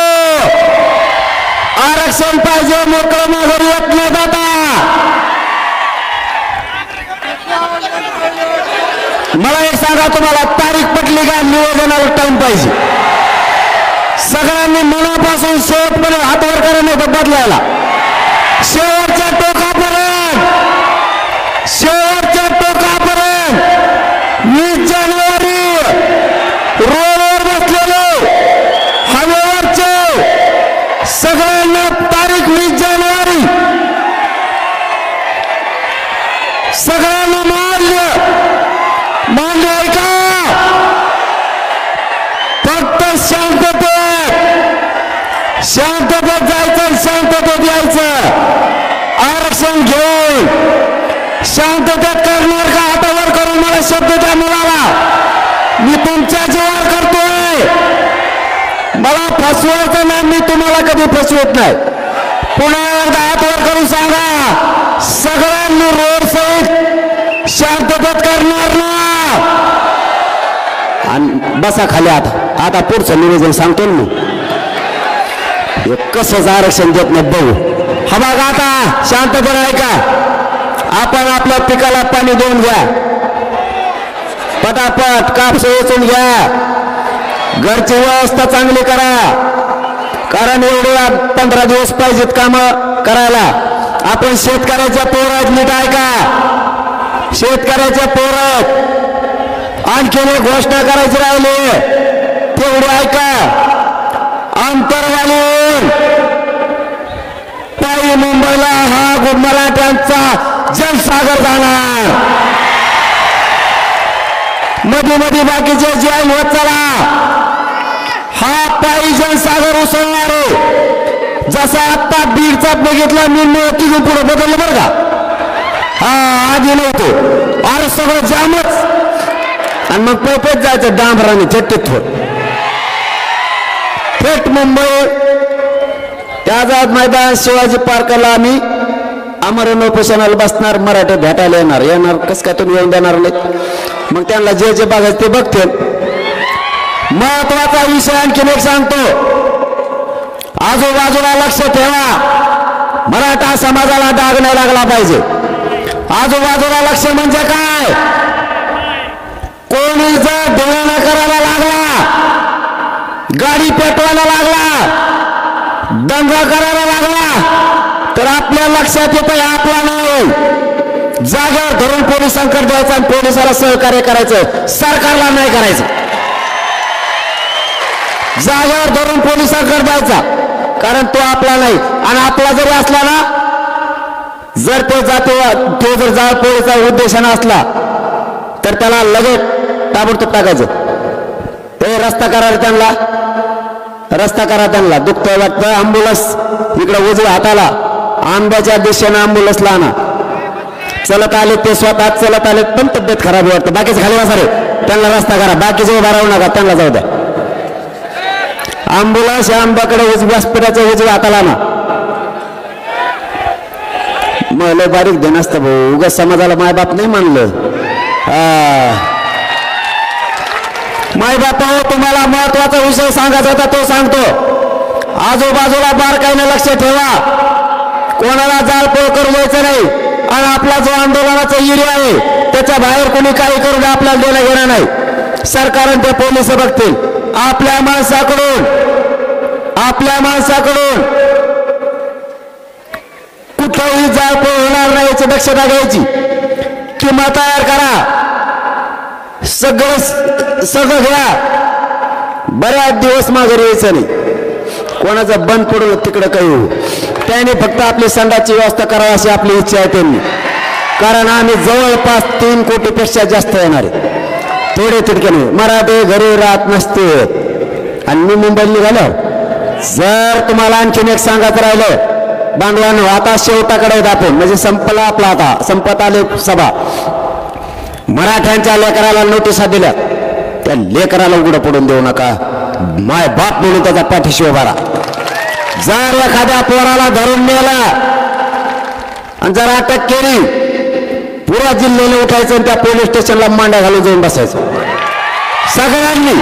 आरक्षण पाहिजे, मोकळं माघारी येत न जाता. मला एक सांगा, तुम्हाला तारीख पटली का? निवेदनाला टाइम पाहिजे. सगळ्यांनी मनापासून शेवटपर्यंत हातवर करा, नाही तर बदलायला. शेवटच्या टोकापर्यंत, शेवटच्या टोकापर्यंत 20 जानेवारी रोडवर बसलेले हवेवरचे सगळ्यांना तारीख 20 जानेवारी सगळ्यांना मान्य आहे का? फक्त शांततेत जायचं, शांततेत यायचं. आरक्षण घेऊन शांततेत करणार का? हातावर करून मला शब्द द्या मुलाला. मी तुमच्या जीवावर करतोय. मला फसवायचं नाही. मी तुम्हाला कधी फसवत नाही. पुन्हा एकदा हातवर करून सांगा, सगळ्यांनी रोड सहित शांततेत करणार ना? आणि बसा खाली. आता पुढचं निवेदन सांगतो ना मी. कसं आरक्षण देत नाही बघू. हा बघ आता शांतपणे ऐका. आपण आपल्या पिकाला पाणी देऊन घ्या. पटापट कापस वेचून घ्या. घरची व्यवस्था चांगली करा. कारण एवढे 15 दिवस पाहिजेत काम करायला. आपण शेतकऱ्याच्या पोरात नीट ऐका. शेतकऱ्याच्या पोरात आणखीन एक घोषणा करायची राहिली, तेवढी ऐका. अंतरवाली पायी मुंबईला हा मराठ्यांचा जनसागर जाणार. मध्ये मध्ये बाकीचे जॉईन होत चला. हा पायी जनसागर उसळणारे जसा आता बीडचा बघितला मी तिथून पुढे बदललं बरं का. हा आधी नव्हतो अरे सगळं जामच आणि मग पैपेच जायचं डांबराने चट्टीत थेट मुंबई त्या आझाद मैदान शिवाजी पार्कला आम्ही अमर उपोषणाला बसणार. मराठी भेटायला येणार कसं काय तुम्ही येऊन देणार नाहीत. मग त्यांना जे जे बघायचं ते बघतील. महत्वाचा विषय आणखीन एक सांगतो. आजूबाजूला लक्ष ठेवा. मराठा समाजाला डाग नाही लागला पाहिजे. आजूबाजूला लक्ष म्हणजे काय. कोणी जर ढोळण करायला लागला, गाडी पेटवायला लागला, दंगा करायला लागला तर आपल्या लक्षात येतं आपला नाही. जागेवर धरून पोलिसांकडे द्यायचं आणि पोलिसाला सहकार्य करायचं, सरकारला नाही करायचं. जागेवर धरून पोलिसांकडे द्यायचा कारण तो आपला नाही. आणि आपला जरी असला ना, जर तो तो जर जाळपोळीचा उद्देशाने असला तर त्याला लगेच ताबडतोब टाकायचं. ते रस्ता करायला त्यांना, रस्ता करा त्यांना. दुखतंय वाटतं, अँब्युलन्स इकडे उजव्या हाताला आंब्याच्या दिशेने अँब्युलन्सला आणा. चलत आले ते स्वतः चलत आले पण तब्येत खराब वाटतं. बाकीचे खाली बसा रे, त्यांना रस्ता करा. बाकीचे उभा राहू नका, त्यांना जाऊ द्या. अँब्युलन्स या आंब्याकडे व्यासपीठाच्या उजव्या हाताला आणा. मग लय बारीक देण असतं भाऊ, उगाच समाजाला मायबाप नाही मानलं. मायबाप तुम्हाला महत्वाचा विषय सांगायचा होता तो सांगतो. आजूबाजूला बारकाईने लक्ष ठेवा. कोणाला जाळपोळ करू द्यायचं नाही. आणि आपला जो आंदोलनाचा एरिया आहे त्याच्या बाहेर कोणी काही करू द्या, आपल्याला देणं घेणं नाही. सरकार ते पोलीस बघतील. आपल्या माणसाकडून कुठेही जाळपोळ होणार नाही याची दक्षता घ्यायची. किंवा तयार करा, सगळं घ्या. बऱ्याच दिवस माघारी यायचं नाही. कोणाचं बंद पडलं तिकडं काही होऊ, त्याने फक्त आपली संडाची व्यवस्था करावी अशी आपली इच्छा आहे त्यांनी. कारण आम्ही जवळपास 3 कोटीपेक्षा जास्त येणार आहे. थोडे तितके नाही. मराठी घरी राहत नसते. आणि मी मुंबईला निघालो. जर तुम्हाला आणखीन एक सांगायचं राहिलं बांधवांनो, आता शेवटाकडे आपण म्हणजे संपला आपला, आता संपत आले सभा. मराठ्यांच्या लेकराला नोटिसा दिल्या, त्या लेकराला उघडं पडून देऊ नका. माय बाप म्हणून त्याचा पाठीशी उभा राहा. जर एखाद्या पोराला धरून नेला आणि जर अटक केली, पुरा जिल्ह्याने उठायचं आणि त्या पोलीस स्टेशनला मांड्या घालून जाऊन बसायचं. सगळ्यांनी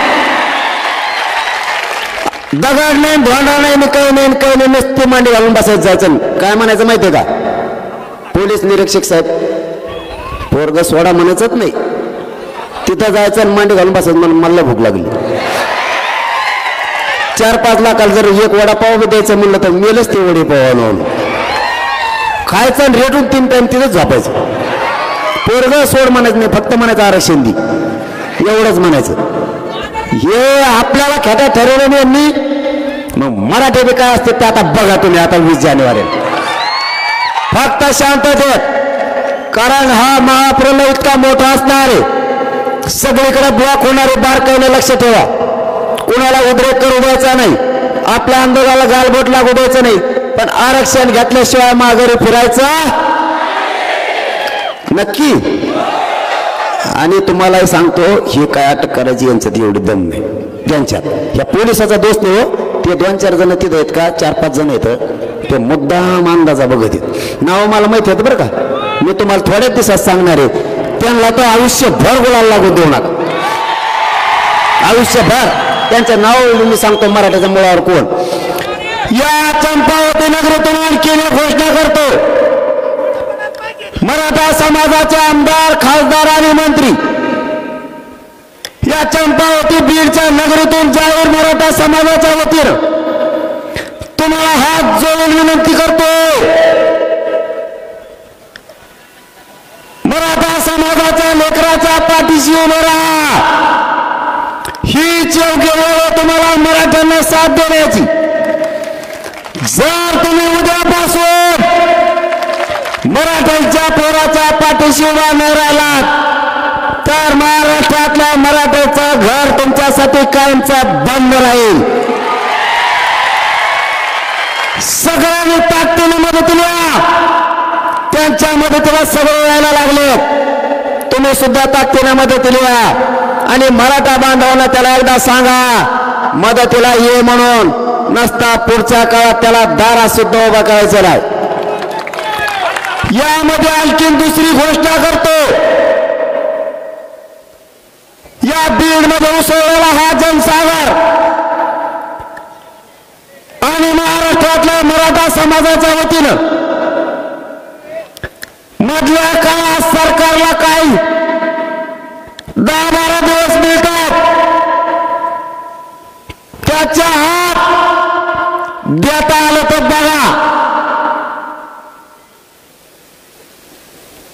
दगड नाही, धोंडा नाही, काही नाही, नुसती मांडी घालून बसायचं जायचं. काय म्हणायचं माहितीये का, पोलीस निरीक्षक साहेब पोरग सोडा म्हणायचंच नाही. तिथं जायचं आणि मांडी घालून बसायचं. मला भूक लागली. 4-5 लाखाला जर एक वडापाव बी द्यायचं म्हणलं तर मेलच ते वडेपाव खायचं आणि रेटून 3 टाइम तिथंच झोपायचं. पोरग सोड म्हणायचं नाही, फक्त म्हणायचं आरक्षण दे, एवढंच म्हणायचं. हे आपल्याला खेटा ठरवलं यांनी. मग मराठी बी काय असते ते आता बघा तुम्ही. आता 20 जानेवारी फक्त शांततेत, कारण हा महाप्रलय इतका मोठा असणार आहे, सगळीकडे ब्लॉक होणारे. बारकाईने लक्ष ठेवा. कुणाला उद्रेक करू द्यायचा नाही, आपल्या आंदोलनाला गालबोट लागू द्यायचं नाही. पण आरक्षण घेतल्याशिवाय माघारी फिरायचं नक्की. आणि तुम्हालाही सांगतो, हे काय अटक करायची यांच्यात एवढी दम नाही त्यांच्यात. या पोलिसाचा दोष नाही हो, ते 2-4 जण तिथं आहेत का, 4-5 जण आहेत, ते मुद्दाम अंदाजा बघत आहेत. नाव मला माहिती होतं बरं का. मी तुम्हाला थोड्याच दिवसात सांगणार आहे. त्यांना तर आयुष्यभर गुलाल लागू देऊ नका. आयुष्यभर त्यांचं नाव मी सांगतो. मराठ्याच्या मुळावर कोण. या चंपावती नगरीतून आणखी घोषणा करतो. मराठा समाजाचे आमदार, खासदार आणि मंत्री या चंपावती बीडच्या नगरीतून जाहीर मराठा समाजाच्या वतीनं तुम्हाला हात जोडून विनंती करतो. मराठा समाजाच्या लेकराच्या पाठीशी उभे राहा. हीच योग्य वेळ तुम्हाला मराठ्यांना साथ देण्याची. जर तुम्ही उद्यापासून मराठ्यांच्या पोराच्या पाठीशी उभा नाही राहिलात तर महाराष्ट्रातल्या मराठ्याचं घर तुमच्यासाठी कायमचं बंद राहील. सगळ्यांनी ताकदीने मदतीला या. त्यांच्या मदतीला सगळे यायला लागले. तुम्ही सुद्धा ताकदीने मदतीला या आणि मराठा बांधवांना त्याला एकदा सांगा मदतीला ये म्हणून. नसता पुढच्या काळात त्याला दारा सुद्धा उभा करायचं नाही. यामध्ये आणखीन दुसरी घोषणा करतो. या बीड मध्ये उसळलेला हा जनसागर आणि महाराष्ट्रातल्या मराठा समाजाच्या वतीनं मधल्या काळात सरकारला काही 10-12 दिवस मिळतात. त्याच्या हात देता आलं तर बघा.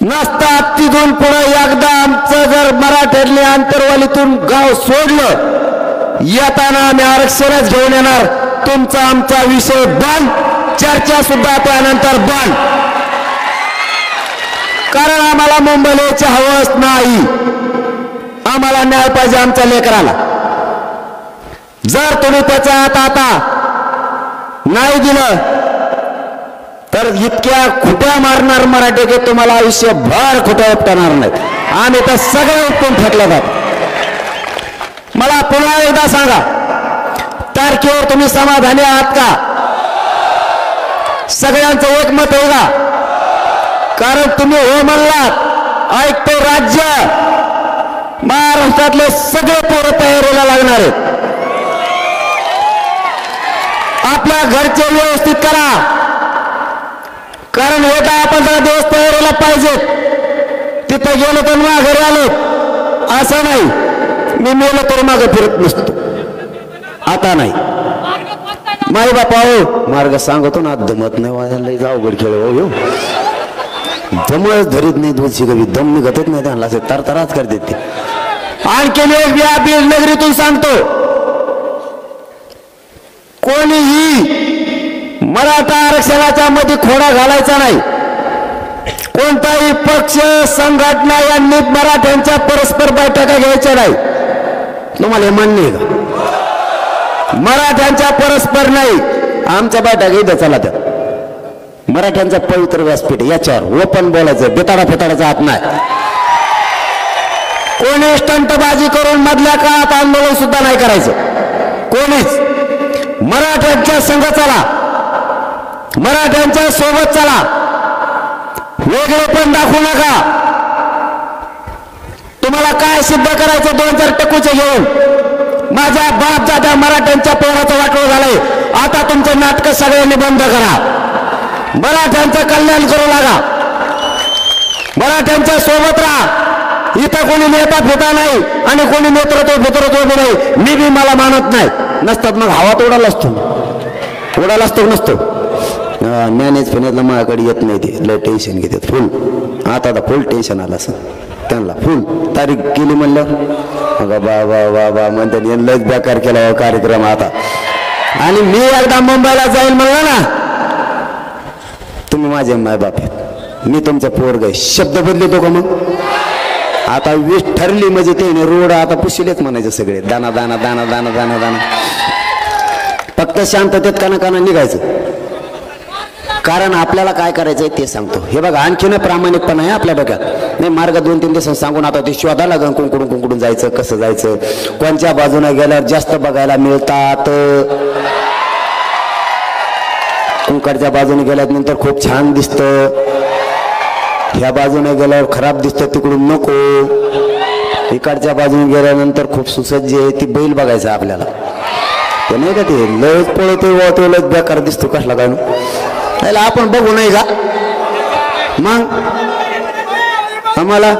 नसतात तिथून पुढे एकदा आमचं जर मराठ्यातल्या आंतरवालीतून गाव सोडलं येताना आम्ही आरक्षणच घेऊन येणार. तुमचा आमचा विषय बंद. चर्चा सुद्धा त्यानंतर बंद. कारण आम्हाला मुंबईला यायची हवस नाही. आम्हाला न्याय पाहिजे आमच्या लेकराला. जर तुम्ही त्याच्या हात आता नाही दिलं तर इतक्या खुट्या मारणार मराठी की तुम्हाला आयुष्यभर खुट्या उपटणार नाहीत. आम्ही तर सगळे उपटून फेकले जात. मला पुन्हा एकदा सांगा तारखेवर तुम्ही समाधानी आहात का? सगळ्यांचं एकमत आहे का? कारण तुम्ही हो म्हणलात ऐकतो राज्य महाराष्ट्रातले सगळे पोरं तयारीला लागणार आहेत. आपल्या घरचे व्यवस्थित करा. कारण हे 10-15 दिवस तयारीला पाहिजेत. तिथं गेलो तर माघारी आलो असं नाही. मी मेलो तर मागे फिरत नसतो. आता नाही. माई बापा हो मार्ग सांगतो ना दमत नाही. वाजायला अवघड खेळ हो. दमच धरीत नाही. दोनशे कवी दम निघतच नाही. त्यांना असे तरतराच करते ते. आणखी एक या बीड नगरीतून सांगतो कोणीही मराठा आरक्षणाच्या मध्ये खोडा घालायचा नाही. कोणताही पक्ष संघटना यांनी मराठ्यांच्या परस्पर बैठका घ्यायच्या नाही. तुम्हाला हे मान्य आहे का? मराठ्यांच्या परस्पर नाही. आमच्या बैठका इथं चला त्या मराठ्यांचा पवित्र व्यासपीठ याच्यावर ओपन बोलायचं. बेताडा फेताडाचा हात नाही. कोणी स्टंटबाजी करून मधल्या काळात आंदोलन सुद्धा नाही करायचं. कोणीच. मराठ्यांच्या संघ चला. मराठ्यांच्या सोबत चला. वेगळे पण दाखवू नका. तुम्हाला काय सिद्ध करायचं 2-4 टकूचे घेऊन. माझ्या बाप दादा मराठ्यांच्या पोराचं वाटोळ झालंय. आता तुमचे नाटक सगळ्यांनी बंद करा. मराठ्यांचं कल्याण करू लागा. मराठ्यांच्या सोबत राहा. इथं कोणी नेता फिता नाही आणि कोणी नेतृत्व नाही. मी बी मला मानत नाही. नसतात मग हवात उडाला असतो. उडाला असतो नसतो. मॅनेज फिनेजला माझ्याकडे येत नाही. ते लय टेन्शन घेतात फुल. आता फुल टेन्शन आलं असं त्यांना. फुल तारीख केली म्हणलं अगं बा म्हणतात लयच बेकार केला कार्यक्रम आता. आणि मी एकदा मुंबईला जाईल म्हणलं ना तुम्ही माझे माय बाप आहेत. मी तुमचा पोरग आहे. शब्द बदलतो का मग? आता 20 ठरली म्हणजे ते रोड आता पुशिलेच म्हणायचे सगळे. दाना दाना दाना दाना दाना दाना. फक्त शांततेत काना निघायचं. कारण आपल्याला काय करायचंय ते सांगतो. हे बघा आणखीन प्रामाणिकपणा आहे आपल्या डोक्यात. नाही मार्ग 2-3 दिवस सांगून आता ते शोधा लागेल. कुंकडून जायचं कसं जायचं. कोणत्या बाजूने गेल्यावर जास्त बघायला मिळतात. कुंकडच्या बाजूने गेल्यानंतर खूप छान दिसतं. ह्या बाजूने गेल्यावर खराब दिसतं तिकडून नको. इकडच्या बाजूने गेल्यानंतर खूप सुसज्ज आहे ती बैल बघायचं आपल्याला. ते नाही का ते लयच पळतो लयच बेकार दिसतो कसला काय त्याला आपण बघू नाही का? मग आम्हाला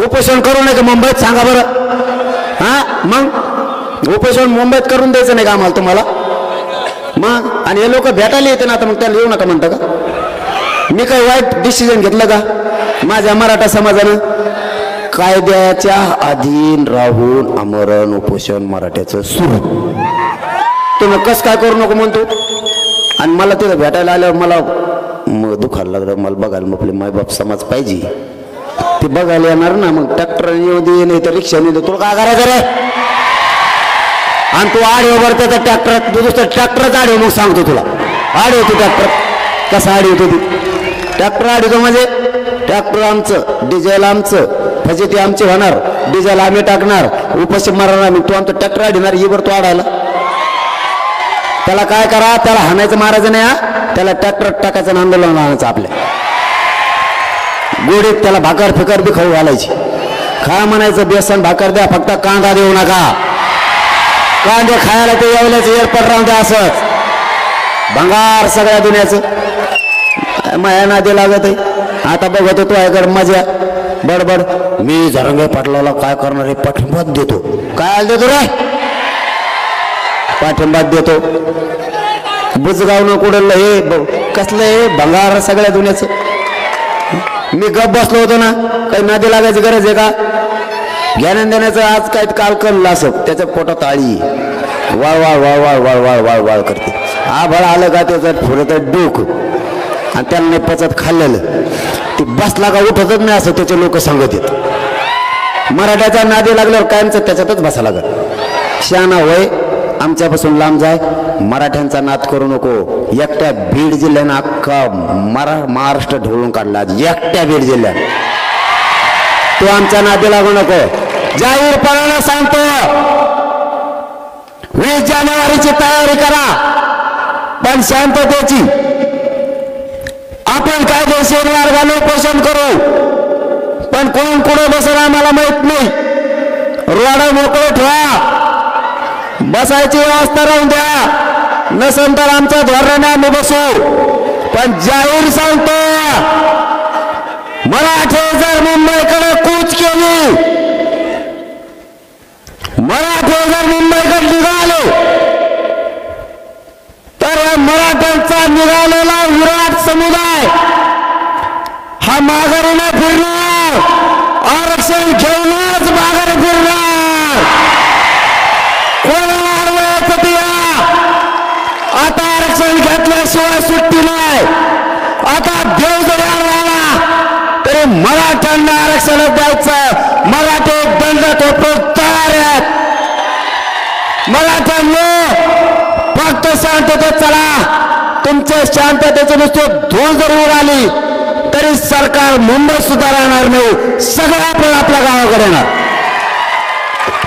उपोषण करू नये का मुंबईत सांगा बरं? हा मग उपोषण मुंबईत करून द्यायचं नाही का आम्हाला तुम्हाला? मग आणि हे लोक भेटायला येते ना आता मग त्याला येऊ नका म्हणता का? मी काही वाईट डिसिजन घेतलं का? माझ्या मराठा समाजानं कायद्याच्या अधीन राहून आमरण उपोषण मराठ्याचं सुरू. तुम्ही कस काय करू नको म्हणतो. आणि मला तिथं भेटायला आल्यावर मला दुखायला लागलं. मला बघायला आपले मायबाप समाज पाहिजे. ती बघायला येणार ना, मग ट्रॅक्टरने येऊ दे नाही तर रिक्षाने येऊ दे, तुला काय करायचं रे? आणि तू आडे भरते तर ट्रॅक्टर, तू दुसरं ट्रॅक्टरच आडे, मग सांगतो तुला आडे होती ट्रॅक्टर कसं आडी होती ती. ट्रॅक्टर आडीतो म्हणजे ट्रॅक्टर आमचं, डिझेल आमचं, फजिती आमची होणार, डिझेल आम्ही टाकणार, उपाशी मारणार आम्ही. तू आमचं ट्रॅक्टर आडणार येवर तू आडायला. त्याला काय करा, त्याला हाणायचं मारायचं नाही, हा त्याला ट्रॅक्टर टाकायचं आंदोलन आणायचं आपल्या गोडीत. त्याला भाकर फिकर बी खाऊ घालायची, खा म्हणायचं बेसन भाकर द्या, फक्त कांदा देऊ नका. कांदे खायला ते यावल्याचं एअरपोर्ट राहून द्या. असंच भंगार सगळ्या दुनियाचं माया नादी लागत आहे. आता बघतो तू ऐकड मजा बडबड, मी झरंगे पाटलाला काय करणार आहे, पाठिंबा देतो. काय देतो रे? पाठिंबा देतो. बुजगावनं कुडलं हे कसलं हे भंगार सगळ्या दुनियाचं. मी गप बसलो होतो ना, काही नादी लागायची गरज आहे का? ज्ञान देण्याचं आज काय काल कळलं असं, त्याच्या पोटात आळी वाळ वाळ वाळ वाळ वाळ वाळ वाळ वाळ करते. आभाळ आलं का त्याचं फुरतं डोक आणि त्याला नाही पचत खाल्लेलं, ती बसला का उठतच नाही असं त्याचे लोक सांगत येत. मराठ्याच्या नादी लागल्यावर कायमचं त्याच्यातच बसा लागत. शहाणा होय, आमच्यापासून लांब जाय, मराठ्यांचा नाद करू नको. एकट्या बीड जिल्ह्यानं अख्खा महाराष्ट्र ढवळून काढला. एकट्या बीड जिल्ह्यात तो आमच्या नादी लागू नको. जाहीरपणानं सांगतो, 20 जानेवारीची तयारी करा, पण शांततेची. आपण कायदेशीर मार्गाने उपोषण करू, पण कोण कुठे बसेल आम्हाला माहित नाही. रोड मोकळे ठेवा, बसायची व्यवस्था राहून द्या, नसेल तर आमच्या धोरणाने आम्ही बसू. पण जाहीर सांगतो, मराठे जर मुंबईकडे कूच केली, मराठे जर मुंबईकडे निघाले, तर या मराठ्यांचा निघालेला विराट समुदाय हा माघारी न फिरणार, आरक्षण घेऊनच माघारी फिरणार. कोणाला अडवायचं ते आता आरक्षण घेतल्याशिवाय सुट्टी नाही. आता देव जरी आला तरी मराठ्यांना आरक्षण द्यायचं. मराठे दंड थोपटून तयार आहेत. मराठ्यांनो फक्त शांततेत चला. तुमच्या शांततेचे नुसते धूळ जरी उडाली तरी सरकार मुंबई सुद्धा राहणार नाही, सगळं आपण आपल्या गावाकडे येणार.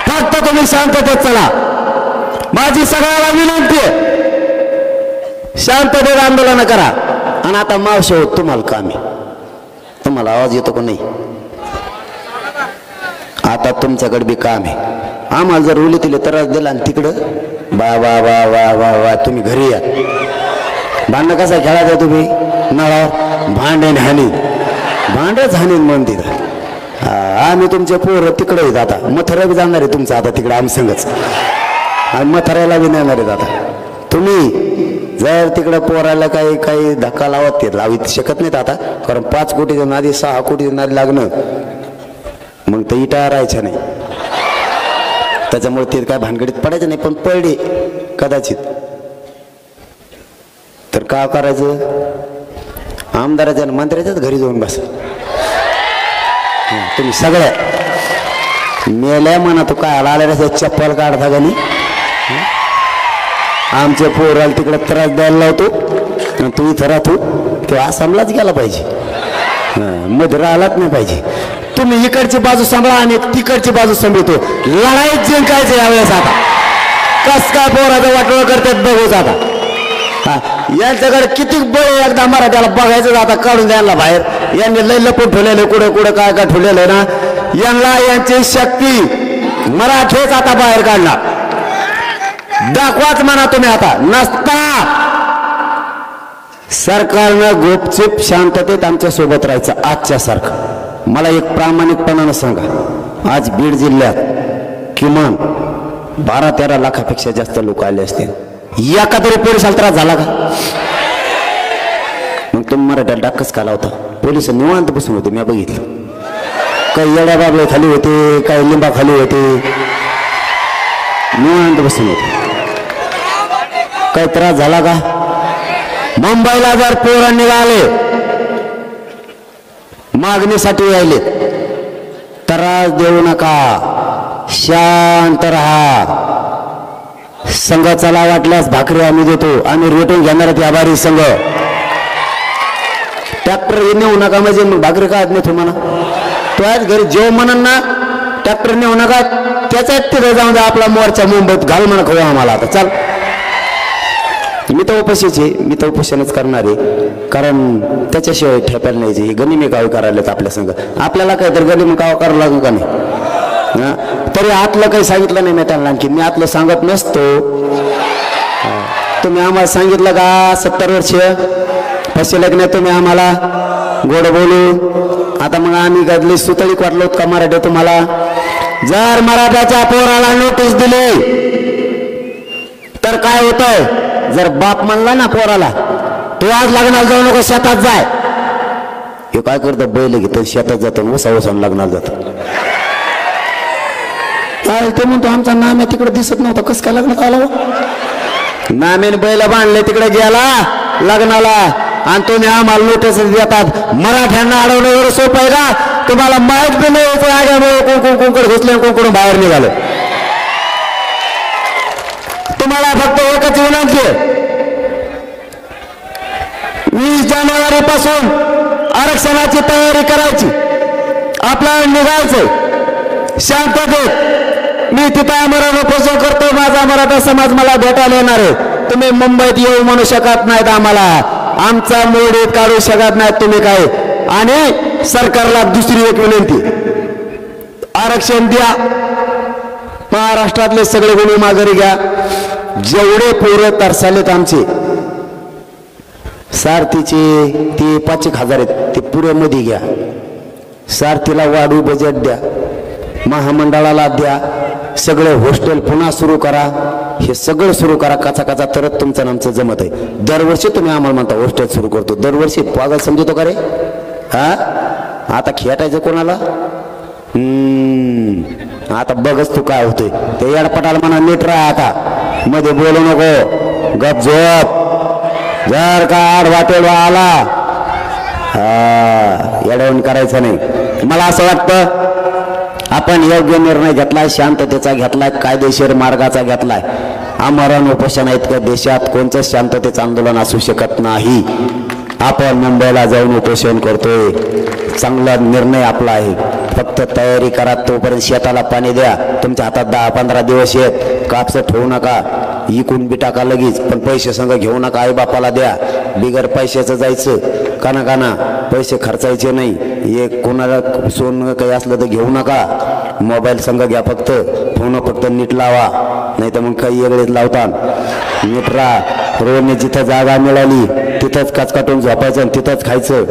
फक्त तुम्ही शांततेत चला. माझी सगळ्याला विनंती आहे, शांततेत आंदोलन करा. आणि आता मावशी होत तुम्हाला कामी, तुम्हाला आवाज येतो का नाही? आता तुमच्याकडे बी काम आहे. आम्हाला जर उली तिले त्रास दिला आणि तिकडं वा वा वा वा वा वा तुम्ही घरी या. भांडणं कसा खेळायचं तुम्ही? नळावर भांडण हानीन, भांडच हानीन म्हणून तिथं. आम्ही तुमचे पोरं तिकडे येत, आता मथुरा बी जाणार आहे तुमचं आता तिकडं आम्ही संगच, आणि मथुराला बी नेणार आहेत. आता तुम्ही जर तिकडं पोराला काही धक्का लावत शकत नाहीत आता, कारण 5 कोटीच्या नादी 6 कोटीच्या नादी लागणं मग तर इटा राहायच्या नाही. त्याच्यामुळे ते काय भानगडीत पडायचं नाही. पण पडले कदाचित तर काय करायचं? आमदाराच्या आणि मंत्र्याच्याच घरी जाऊन बसा. तुम्ही सगळ्या मेल्या म्हणा, तू काय आला चप्पल काढता का नाही? आमचे पोराला तिकडे त्रास द्यायला लावतो आणि तू इथं राहतो, तो आसामलाच गेला पाहिजे, मध्ये राहिलाच नाही पाहिजे. तुम्ही इकडची बाजू सांभाळा आणि तिकडची बाजू सांभाळतो. लढाईत जिंकायचं यावेळेस. आता कस काय पोराचं वाटोळ करतात बघूच. आता यांच्याकडे किती बळ एकदा मराठ्याला बघायचं, आता काढून द्यायला बाहेर. यांनी लय लपून ठेवलेलं, कुठे कुठे काय काय ठेवलेलं ना. यांना यांची शक्ती मराठेच आता बाहेर काढणार. दाखवाच म्हणा तुम्ही. आता नसता सरकारनं गुपचूप शांततेत आमच्या सोबत राहायचं आजच्यासारखं. मला एक प्रामाणिकपणानं सांगा, आज बीड जिल्ह्यात किमान 12-13 लाखापेक्षा जास्त लोक आले असतील. एका तरी पोलिसाला त्रास झाला का? मग तुम्ही मराठ्याला डाकच का लावता? पोलिस निवांत बसून होते, मी बघितलं. काही येड्या बाबळे खाली होते, काही लिंबा खाली होते, निवांत बसून होते. काही त्रास झाला का? मुंबईला जर पोरं निघाले, मागणीसाठी यायलेत. त्रास देऊ नका, शांत राहा. संघ चला, वाटल्यास भाकरी आम्ही देतो, आम्ही रेटून घेणार आहेत आभारी संघ. ट्रॅक्टर नेऊ नका म्हणजे मग भाकरी काय नाही तुम्हाला. तो आज घरी जेव म्हणून ना ट्रॅक्टर नेऊ नका, त्याच्यात तिथे जाऊन जा आपला मोर्चा मुंबईत घाल म्हणा खाऊ आम्हाला. आता चाल, मी तर उपाशीच आहे, मी तर उपोषणच करणार आहे, कारण त्याच्याशिवाय ठेपायला नाही. गनिमी गावी करायला आपल्या संघ, आपल्याला काहीतरी गनिमी गाव करावं लागेल का नाही. तरी आतलं काही सांगितलं नाही मी त्यांना, आणखी मी आतलं सांगत नसतो. तुम्ही आम्हाला सांगितलं का 70 वर्ष फसले की नाही तुम्ही आम्हाला गोड बोलू. आता मग आम्ही गदली सुतळी वाटलो का मराठी तुम्हाला. जर मराठाच्या पोराला नोटीस दिली तर काय होतंय, जर बाप म्हणला ना पोराला तू आज लग्नाला जाऊ नको, शेतात जाय, हे काय करतं, बैल घेतो शेतात जातो, उसा लग्नाला जातो. ते म्हणतो आमचा नाम्या तिकडे दिसत नव्हता, कसं काय लग्नात आला. नाम्याने बैल बांधले तिकडे गेला लग्नाला, आणि तुम्ही आम्हाला नोटीस देतात. मराठ्यांना अडवणं एवढं सोपं आहे का तुम्हाला माहित बी नाही. कोण घुसले कोण बाहेर निघालं. तुम्हाला फक्त एकच विनंती आहे, 20 जानेवारी पासून आरक्षणाची तयारी करायची, आपल्याला निघायचं शांततेत. मी तिथं आमरण उपोषण करतो, माझा मराठा समाज मला भेटायला येणार आहे. तुम्ही मुंबईत येऊ म्हणू शकत नाहीत आम्हाला, आमचा मोडीत काढू शकत नाहीत तुम्ही काय. आणि सरकारला दुसरी एक विनंती, आरक्षण द्या, महाराष्ट्रातले सगळे गुन्हे माघारी घ्या. जेवढे पोरं तरसालेत आमचे सारथीचे ते 5,000 आहेत, ते पुरे मध्ये घ्या. सारथीला वाढू बजेट द्या, महामंडळाला द्या, सगळे हॉस्टेल पुन्हा सुरू करा, हे सगळं सुरू करा काचा काचा, तरच तुमचं आमचं जमत आहे. दरवर्षी तुम्ही आम्हाला म्हणता हॉस्टेल सुरू करतो, दरवर्षी पागल समजतो का रे. हा आता खेटायचं कोणाला. आता बघच तू काय होतंय. ते येडपटाला म्हणा नीट राहा, आता मध्ये बोलू नको, गप झोप. जर का आड वाटेल आला येडवण करायचं नाही. मला असं वाटतं आपण योग्य निर्णय घेतलाय, शांततेचा घेतलाय, कायदेशीर मार्गाचा घेतलाय. आमरण उपोषण इतक्या देशात कोणतंच शांततेचं आंदोलन असू शकत नाही. आपण मुंबईला जाऊन उपोषण करतोय, चांगला निर्णय आपला आहे. फक्त तयारी करा, तोपर्यंत शेताला पाणी द्या. तुमच्या हातात 10-15 दिवस आहेत, कापसं ठेवू नका, इकून बी टाका लगेच, पण पैसे संग घेऊ नका, आई बापाला द्या. बिगर पैशाचं जायचं, काना पैसे खर्चायचे नाही. एक कोणाला सोनं काही असलं तर घेऊ नका. मोबाईल संग घ्या, फक्त फोन फक्त नीट लावा, नाही तर मग काही वेगळेच लावतात. नीट राहा. रोडने जिथं जागा मिळाली तिथंच काचकाटून झोपायचं आणि तिथंच खायचं.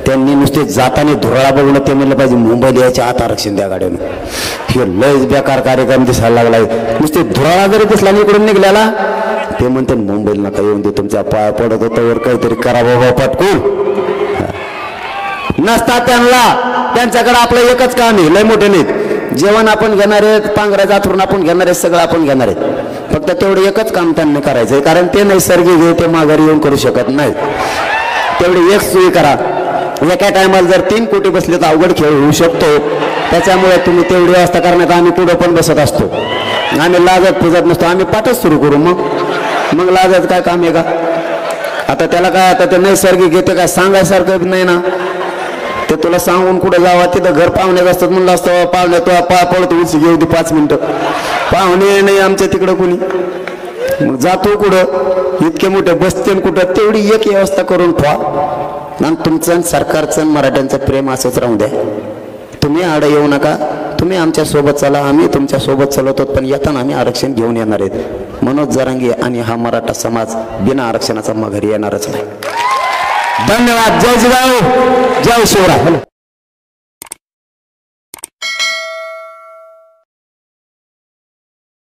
त्यांनी नुसते जाताना धुराळा बघून ते म्हणलं पाहिजे मुंबईला यायच्या आत आरक्षण द्या गाड्यानं. हे लयच बेकार कार्यक्रम दिसायला लागलाय. नुसते धुराळा जरी दिसला नाही इकडून निघल्याला, ते म्हणते मुंबईला नका येऊन दे, तुमच्या पाया पडत होतं वर काहीतरी करा बाबा पटकून. नसता त्यांच्याकडे आपलं एकच काम आहे, लय मोठे नाहीत. जेवण आपण घेणार आहेत, पांघराचं आथरून आपण घेणार आहेत, सगळं आपण घेणार आहेत. फक्त तेवढं एकच काम त्यांनी करायचंय, कारण ते नैसर्गिक आहे, ते माघारी येऊन करू शकत नाही. तेवढी एक सोयी करा. एका टायमाला जर 3 कोटी बसले तर अवघड खेळ होऊ शकतो. त्याच्यामुळे तुम्ही तेवढी व्यवस्था करण्यात आम्ही पुढे पण बसत असतो. आम्ही लाजत पुजत नसतो, आम्ही पाठच सुरू करू. मग लाजत काय काम आहे का. आता त्याला काय, आता ते नैसर्गिक येते काय सांगायसारखं नाही ना. ते तुला सांगून कुठे जावा, तिथं घर पाहुण्यात असतात म्हणलं असतं, पाहुणे तो पळतो उच घेऊ दे 5 मिनिटं. पाहुणे नाही आमच्या तिकडं कोणी, मग जातो कुठं, इतके मोठे बसते कुठं. तेवढी एक व्यवस्था करून ठेवा. आणि तुमचं सरकारचं मराठ्यांचं प्रेम असंच राहू द्या. तुम्ही आडं येऊ नका, तुम्ही आमच्या सोबत चला, आम्ही तुमच्या सोबत चालवतो. पण येताना आम्ही आरक्षण घेऊन येणार आहेत. मनोज जरांगे आणि हा मराठा समाज बिना आरक्षणाचा माघारी येणारच नाही. धन्यवाद. जय जिजाऊ, जय शिवराय.